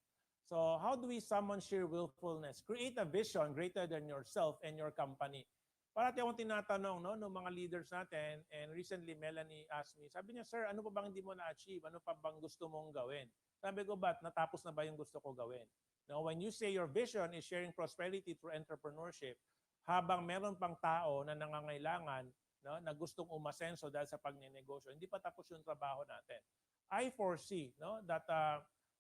So how do we summon sheer willfulness? Create a vision greater than yourself and your company. Parati akong tinatanong ng mga leaders natin, and recently Melanie asked me, sabi niya, sir, ano pa bang hindi mo na-achieve? Ano pa bang gusto mong gawin? Sabi ko, ba't natapos na ba yung gusto ko gawin? Now, when you say your vision is sharing prosperity through entrepreneurship, habang meron pang tao na nangangailangan, no, na gustong umasenso dahil sa pagnenegosyo, hindi pa tapos yung trabaho natin. I foresee that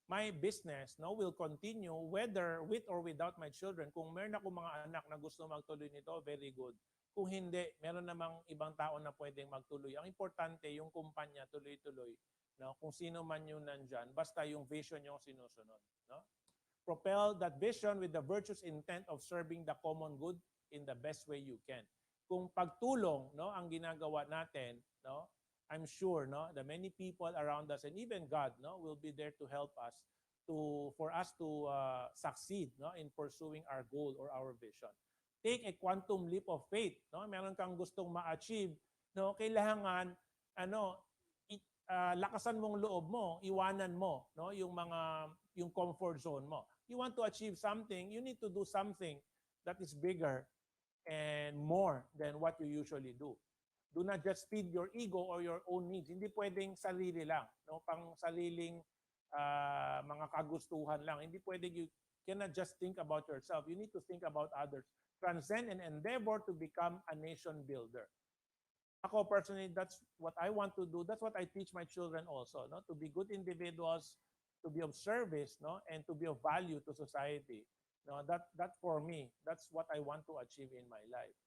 my business will continue whether with or without my children. Kung meron ako mga anak na gusto magtuloy nito, very good. Kung hindi, meron namang ibang tao na pwedeng magtuloy. Ang importante, yung kumpanya tuloy-tuloy. No? Kung sino man yung nandyan, basta yung vision yung sinusunod. No? Propel that vision with the virtuous intent of serving the common good in the best way you can. Kung pagtulong ang ginagawa natin, I'm sure that many people around us and even God will be there to help us for us to succeed in pursuing our goal or our vision. Take a quantum leap of faith. Meron kang gustong ma-achieve, kailangan lakasan mong loob mo, iwanan mo yung comfort zone mo. You want to achieve something, you need to do something that is bigger and more than what you usually do. Do not just feed your ego or your own needs. Hindi pwedeng sarili lang, pang sariling mga kagustuhan lang. Hindi pwedeng, you cannot just think about yourself. You need to think about others. Transcend and endeavor to become a nation builder. Ako personally, that's what I want to do. That's what I teach my children also, to be good individuals, to be of service, and to be of value to society. That for me, that's what I want to achieve in my life.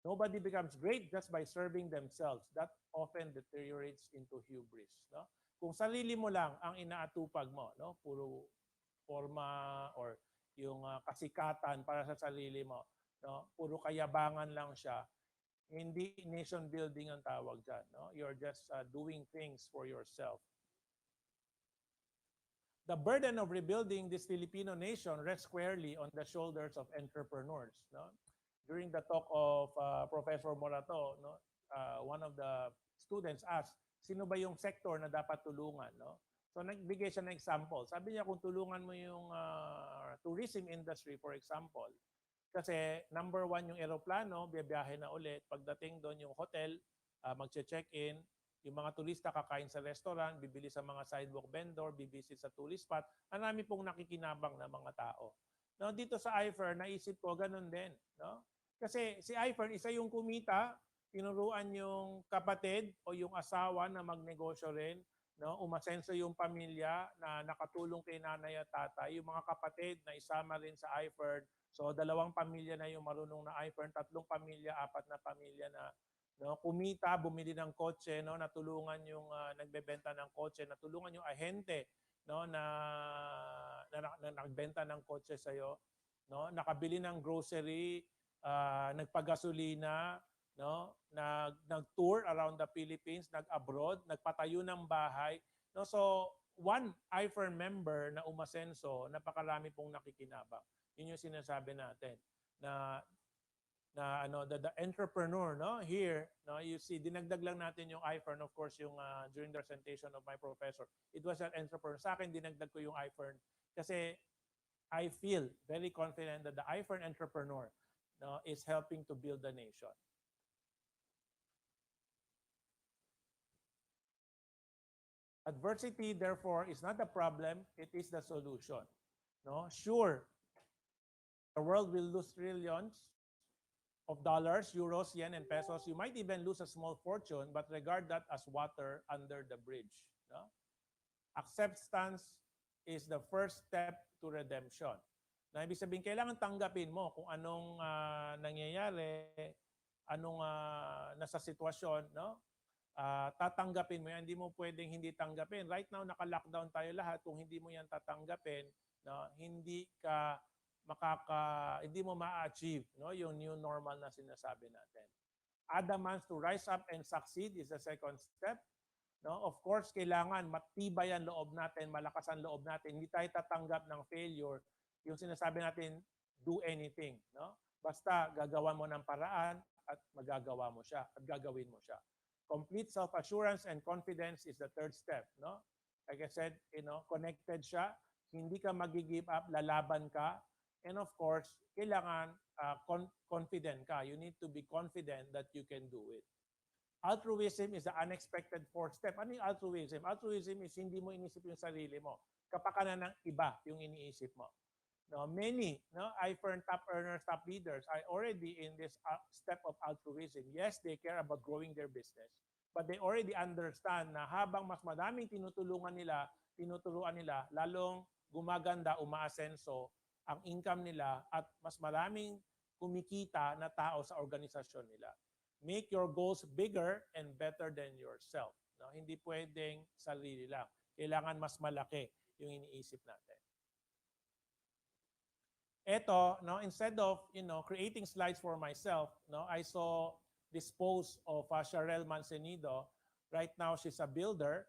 Nobody becomes great just by serving themselves. That often deteriorates into hubris. Kung sarili mo lang ang inaatupag mo, puro forma or yung kasikatan para sa sarili mo, puro kayabangan lang siya, hindi nation building ang tawag dyan. You're just doing things for yourself. The burden of rebuilding this Filipino nation rests squarely on the shoulders of entrepreneurs. During the talk of Professor Morato, one of the students asked, sino ba yung sector na dapat tulungan? So nagbigay siya ng example. Sabi niya, kung tulungan mo yung tourism industry, for example, kasi number 1 yung eroplano, biyahe na ulit. Pagdating doon yung hotel, magche-check-in, yung mga turista kakain sa restaurant, bibili sa mga sidewalk vendor, bibisit sa tourist spot. Marami pong nakikinabang na mga tao. Dito sa I-FERN, naisip ko, ganun din. Kasi si I-FERN, isa yung kumita, tinuruan yung kapatid o yung asawa na magnegosyo rin, umasenso yung pamilya na nakatulong kay nanay at tatay, yung mga kapatid na isama rin sa I-FERN. So 2 pamilya na yung marunong na I-FERN, 3 pamilya, 4 na pamilya na kumita, bumili ng kotse, natulungan yung nagbebenta ng kotse, natulungan yung ahente na nagbenta ng kotse sa'yo, nakabili ng grocery, nagpagasolina, nag-tour around the Philippines, nag-abroad, nagpatayo ng bahay. So, one I-FERN member na umasenso, napakarami pong nakikinabang. Yun yung sinasabi natin na the entrepreneur here, you see, dinagdag lang natin yung I-FERN, of course, yung during the presentation of my professor. It was an entrepreneur. Sa akin, dinagdag ko yung I-FERN kasi I feel very confident that the I-FERN entrepreneur is helping to build the nation. Adversity, therefore, is not the problem, it is the solution. Sure, The world will lose trillions of dollars, euros, yen, and pesos. You might even lose a small fortune, but regard that as water under the bridge. No? Acceptance is the first step to redemption. Na ibig sabihin, kailangan tanggapin mo kung anong nangyayari, anong nasa sitwasyon, no? Tatanggapin mo yan. Hindi mo pwedeng hindi tanggapin. Right now, naka-lockdown tayo lahat. Kung hindi mo yan tatanggapin, no, hindi mo ma-achieve, no, yung new normal na sinasabi natin. Adamance to rise up and succeed is the second step. No, of course, kailangan matibay ang loob natin, malakas ang loob natin. Hindi tayo tatanggap ng failure. Yung sinasabi natin, do anything, no? Basta gagawa mo ng paraan at magagawa mo siya at gagawin mo siya. Complete self-assurance and confidence is the third step, no? Like I said, connected siya. Hindi ka mag-give up, lalaban ka. And of course, kailangan confident ka. You need to be confident that you can do it. Altruism is the unexpected fourth step. Ano yung altruism? Altruism is hindi mo inisip yung sarili mo. Kapakanan ng iba yung iniisip mo. No, many I-FERN top earners, top leaders are already in this step of altruism. Yes, they care about growing their business, but they already understand na habang mas madaming tinuturuan nila, lalong gumaganda, umaasenso ang income nila at mas maraming kumikita na tao sa organisasyon nila. Make your goals bigger and better than yourself. No, hindi pwedeng sarili lang. Kailangan mas malaki yung iniisip natin. Eto, no, instead of creating slides for myself, no, I saw this post of Sharel Mancenido. Right now, she's a builder.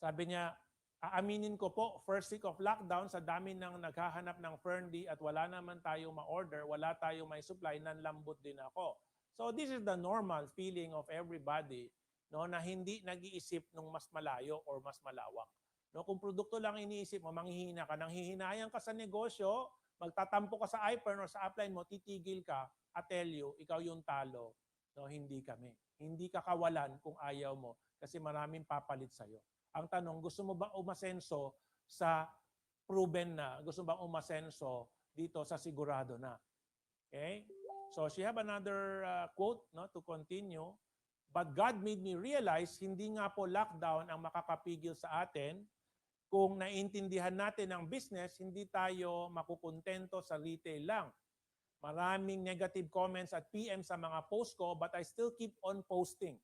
Sabi niya, aaminin ko po, first week of lockdown, sa dami ng naghahanap ng FERN at wala naman tayong ma-order, wala tayong may supply, nanlambot din ako. So this is the normal feeling of everybody, no, na hindi nag-iisip ng mas malayo or mas malawak. No, kung produkto lang iniisip mo, manghihina ka, nanghihinayang ka sa negosyo, magtatampo ka sa I-FERN or sa upline mo, titigil ka, I tell you, ikaw yung talo. No, hindi kami. Hindi ka kawalan kung ayaw mo kasi maraming papalit sa'yo. Ang tanong, gusto mo ba umasenso sa proven na? Gusto mo ba umasenso dito sa sigurado na? Okay? So she have another quote, no, to continue. But God made me realize, hindi nga po lockdown ang makakapigil sa atin. Kung naiintindihan natin ang business, hindi tayo makukontento sa retail lang. Maraming negative comments at PM sa mga post ko, but I still keep on posting.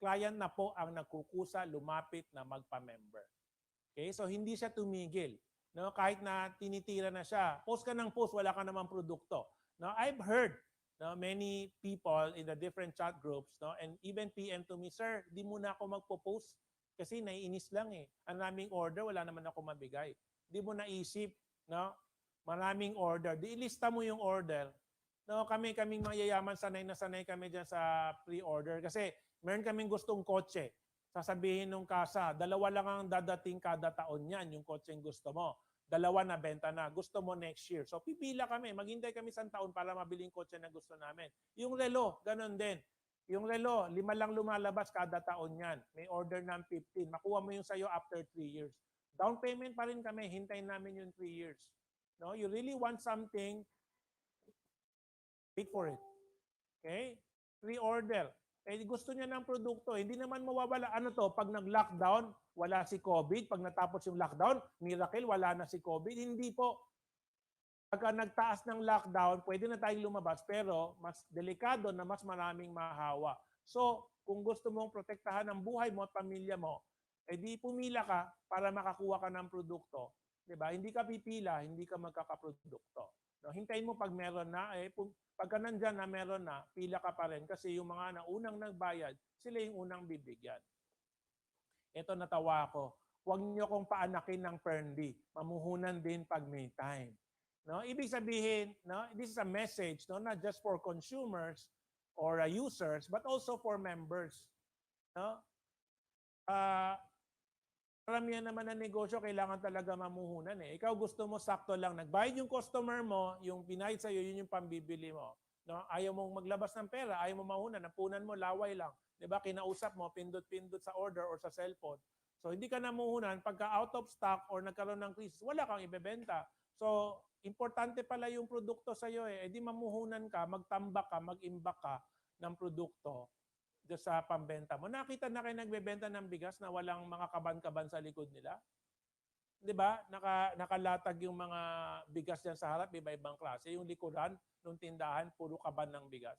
Client na po ang nagkukusa, lumapit na magpa-member. Okay? So hindi siya tumigil. No? Kahit na tinitira na siya, post ka ng post, wala ka namang produkto. Now, I've heard many people in the different chat groups, and even PM to me, sir, di muna ako magpo-post. Kasi naiinis lang eh. Ang raming order, wala naman ako mabigay. Di mo naisip, no? Maraming order. Di ilista mo yung order. No, kaming mayayaman, sanay na sanay kami dyan sa pre-order. Kasi meron kaming gustong kotse. Sasabihin nung kasa, 2 lang ang dadating kada taon yan, yung kotseng gusto mo. 2 na benta na. Gusto mo next year. So pipila kami. Maghintay kami 1 taon para mabiling kotse na gusto namin. Yung relo, ganun din. Yung relo, 5 lang lumalabas kada taon yan. May order ng 15. Makuha mo yung sayo after 3 years. Down payment pa rin kami. Hintayin namin yung 3 years. No, you really want something, wait for it. Okay? Pre-order. Eh, gusto niya ng produkto. Hindi naman mawawala. Ano to? Pag nag-lockdown, wala si COVID. Pag natapos yung lockdown, miracle, wala na si COVID. Hindi po. Pagka nagtaas ng lockdown, pwede na tayong lumabas, pero mas delikado na mas maraming mahawa. So, kung gusto mong protektahan ang buhay mo at pamilya mo, edi pumila ka para makakuha ka ng produkto. Diba? Hindi ka pipila, hindi ka magkakaprodukto. No, hintayin mo pag meron na, pagka nandyan na meron na, pila ka pa rin kasi yung mga naunang nagbayad, sila yung unang bibigyan. Ito natawa ako. Huwag niyo kong paanakin ng FERN. Mamuhunan din pag may time. No, ibig sabihin, no, this is a message, no, not just for consumers or users, but also for members. No? Karamihan naman ng negosyo, kailangan talaga mamuhunan eh. Ikaw gusto mo sakto lang, nagbayad yung customer mo, yung binayad sa'yo, yun yung pambibili mo. No? Ayaw mong maglabas ng pera, ayaw mo mahunan, napunan mo, laway lang. Diba? Kinausap mo, pindot-pindot sa order or sa cellphone. So hindi ka namuhunan, pagka out of stock or nagkaroon ng crisis, wala kang ibebenta. So, importante pala yung produkto sa iyo eh. Di mamuhunan ka, magtambak ka, mag-imbak ka ng produkto doon sa pambenta mo. Nakita na kayo nagbebenta ng bigas na walang mga kaban-kaban sa likod nila? 'Di ba? Nakalatag yung mga bigas diyan sa harap, iba-ibang klase. Yung likuran ng tindahan, puro kaban ng bigas.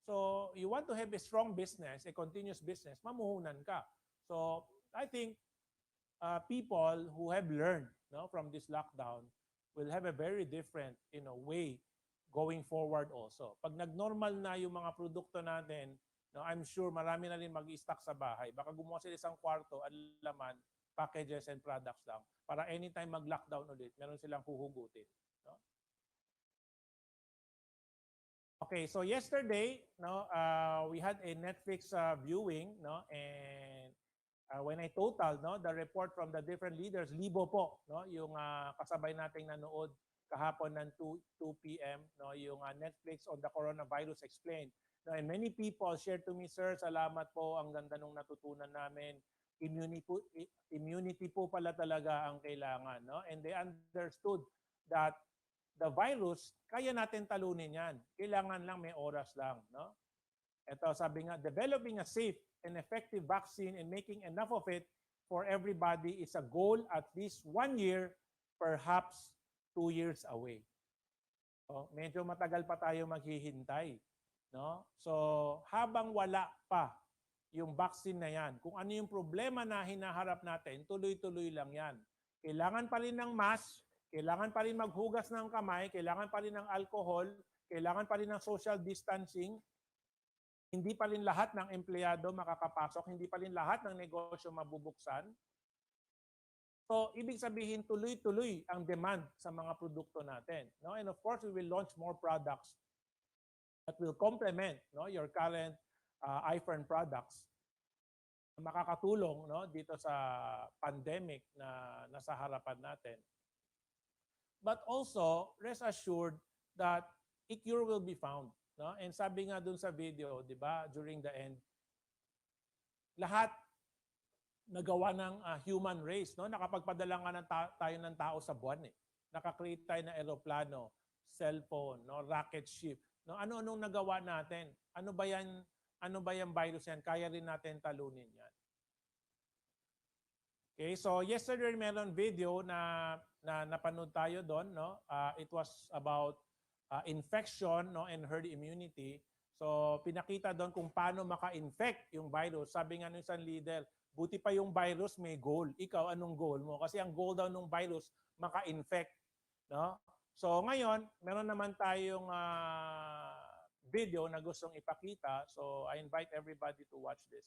So, you want to have a strong business, a continuous business, mamuhunan ka. So, I think people who have learned from this lockdown will have a very different way going forward also. Pag nag-normal na yung mga produkto natin, I'm sure marami na rin mag-stock sa bahay. Baka gumawa sila isang kwarto at laman, packages and products lang para anytime mag-lockdown ulit, meron silang huhugutin. No? Okay, so yesterday, we had a Netflix viewing, and when I total the report from the different leaders, libo po yung kasabay nating nanood kahapon ng 2 p.m. Yung Netflix on the Coronavirus Explained. And many people shared to me, sir, salamat po, ang ganda nung natutunan namin. Immunity po pala talaga ang kailangan. And they understood that the virus, kaya natin talunin yan. Kailangan lang may oras lang. Ito, sabi nga, developing a safe and effective vaccine and making enough of it for everybody is a goal at least 1 year, perhaps 2 years away. So, medyo matagal pa tayo maghihintay. So, habang wala pa yung vaccine na yan, kung ano yung problema na hinaharap natin, tuloy-tuloy lang yan. Kailangan pa rin ng mask, kailangan pa rin maghugas ng kamay, kailangan pa rin ng alcohol, kailangan pa rin ng social distancing. Hindi pa rin lahat ng empleyado makakapasok, hindi pa rin lahat ng negosyo mabubuksan. So, ibig sabihin, tuloy-tuloy ang demand sa mga produkto natin. And of course, we will launch more products that will complement your current I-FERN products. Makakatulong dito sa pandemic na nasa harapan natin. But also, rest assured that a cure will be found. And sabi nga dun sa video, di ba, during the end, lahat nagawa ng human race. Nakapagpadala nga tayo ng tao sa buwan. Nakakreate tayo ng aeroplano, cellphone, rocket ship. Ano-anong nagawa natin? Ano ba yung virus yan? Kaya rin natin talunin yan. Okay, so yesterday meron video na napanood tayo doon. It was about infection and herd immunity. So pinakita doon kung paano maka-infect yung virus. Sabi nga ng isang leader, buti pa yung virus may goal. Ikaw, anong goal mo? Kasi ang goal daw ng virus, maka-infect. So ngayon, meron naman tayong video na gustong ipakita. So I invite everybody to watch this.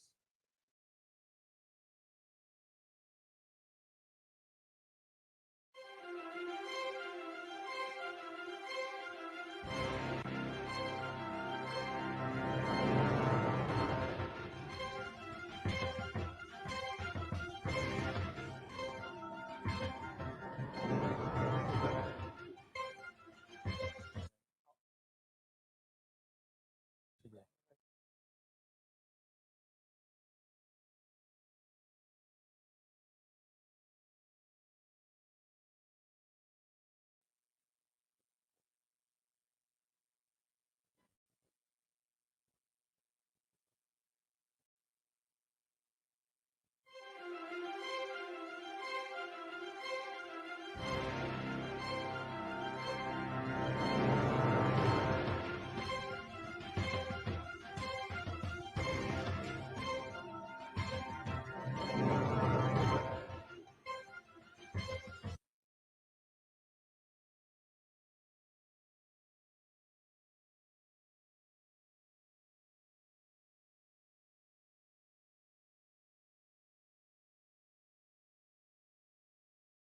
Sige.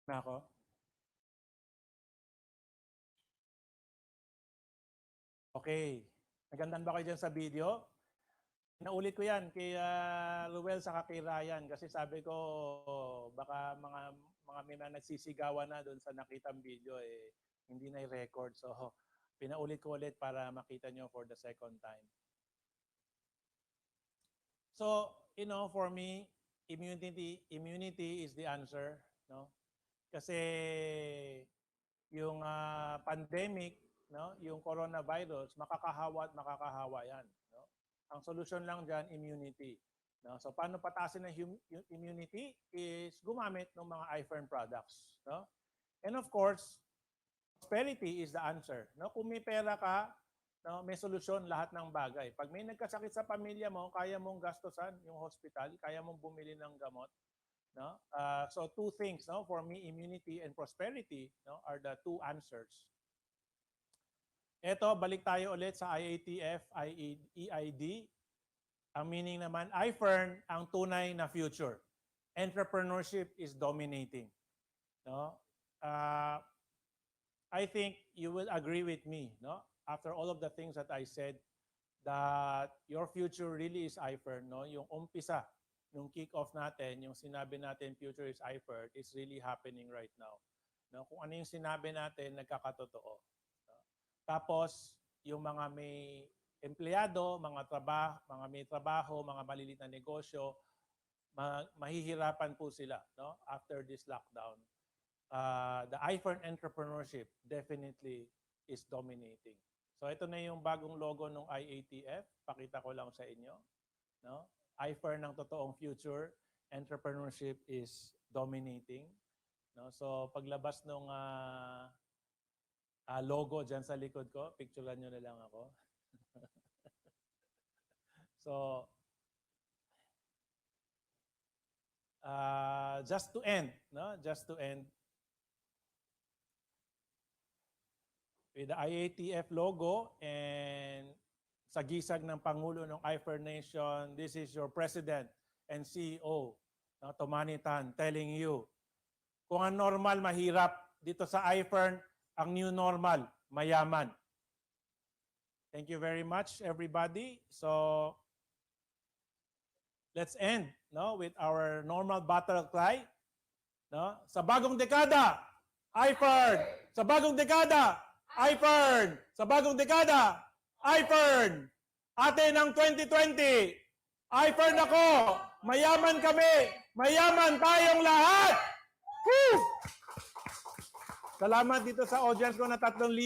Na ako? Okay. Nagandaan ba kayo dyan sa video? Naulit ko yan kay Ruel sa kay Ryan kasi sabi ko baka mga may nagsisigawan na doon sa nakitang video hindi na i-record. So pinaulit ko ulit para makita nyo for the second time. So, for me, immunity is the answer, Kasi yung pandemic, no, yung coronavirus, makakahawa at makakahawa yan. No? Ang solusyon lang dyan, immunity. No? So paano patasin ng immunity is gumamit ng mga I-FERN products. No? And of course, prosperity is the answer. No? Kung may pera ka, no, may solusyon lahat ng bagay. Pag may nagkasakit sa pamilya mo, kaya mong gastusan yung hospital, kaya mong bumili ng gamot. No? So two things, no, for me, immunity and prosperity, no, are the two answers. Ito, balik tayo ulit sa IATF, EID. Ang meaning naman, I-FERN, ang tunay na future. Entrepreneurship is dominating. No? I think you will agree with me, no? After all of the things that I said, that your future really is I-FERN, no? Yung umpisa, yung kick-off natin, yung sinabi natin future is I-FERN, is really happening right now. No? Kung ano yung sinabi natin, nagkakatotoo. No? Tapos, yung mga may empleyado, mga may trabaho, mga maliliit na negosyo, mahihirapan po sila, no? After this lockdown. The I-FERN entrepreneurship definitely is dominating. So ito na yung bagong logo ng IATF. Pakita ko lang sa inyo. No? I-FERN ng totoong future. Entrepreneurship is dominating. No? So paglabas ng logo dyan sa likod ko, picturean nyo na lang ako. So, just to end, no? Just to end, with the IATF logo and sa gisag ng Pangulo ng I-FERN Nation, this is your President and CEO, no, Tomani Tan, telling you, kung ang normal mahirap, dito sa I-FERN, ang new normal, mayaman. Thank you very much, everybody. So, let's end, no, with our normal battle cry. No? Sa bagong dekada, I-FERN! Sa bagong dekada, I-FERN! Sa bagong dekada, I-FERN! Atin ang 2020! I-FERN ako! Mayaman kami! Mayaman tayong lahat! Woo! Salamat dito sa audience ko na 3,000.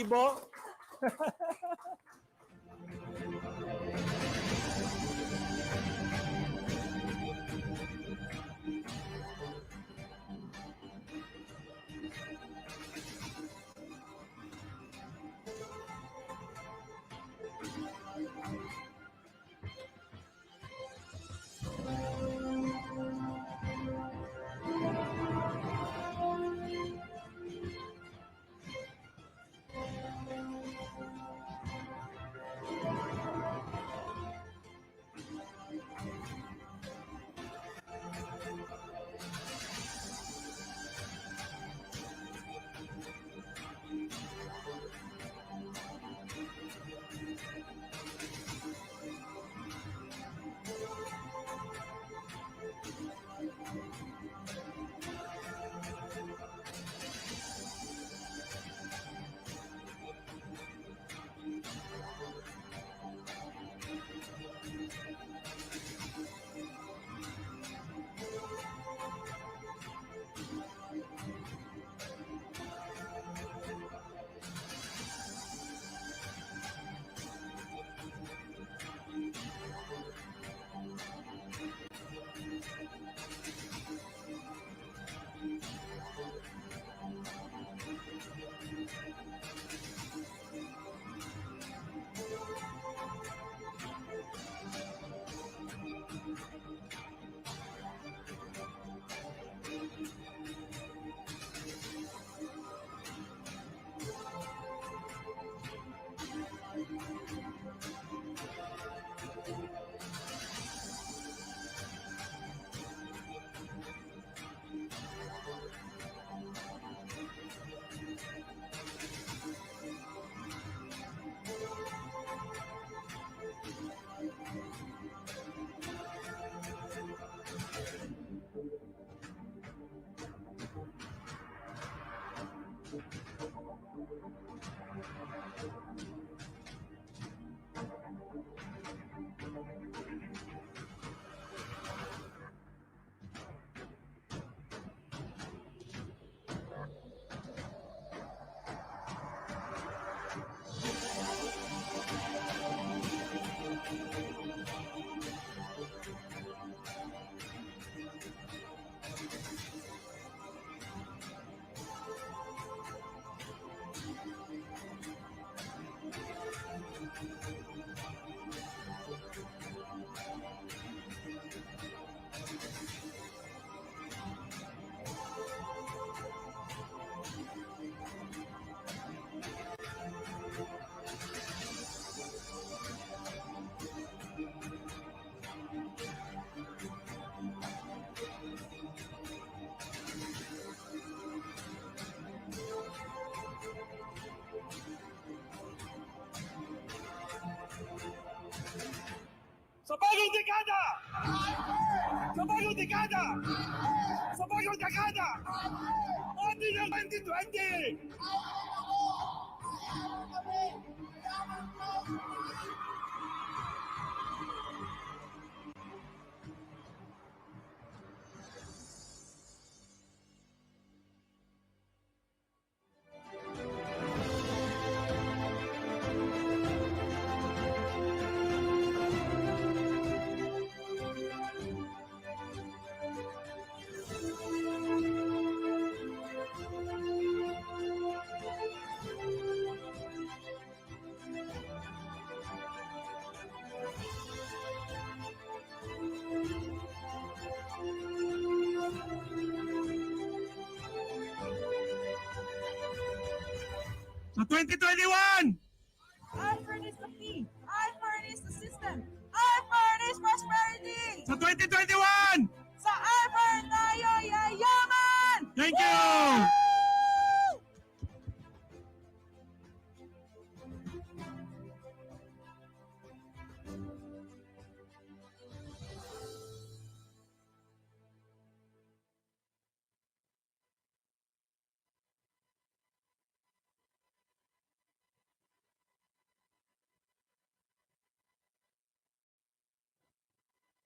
dekada! Sa bagong dekada! Sa bagong dekada! Atin ang 2020! Sa 2021! I-FERN is the key. I-FERN is the system. I-FERN is prosperity. Sa 2021! Sa I-FERN tayo yayaman! Thank you!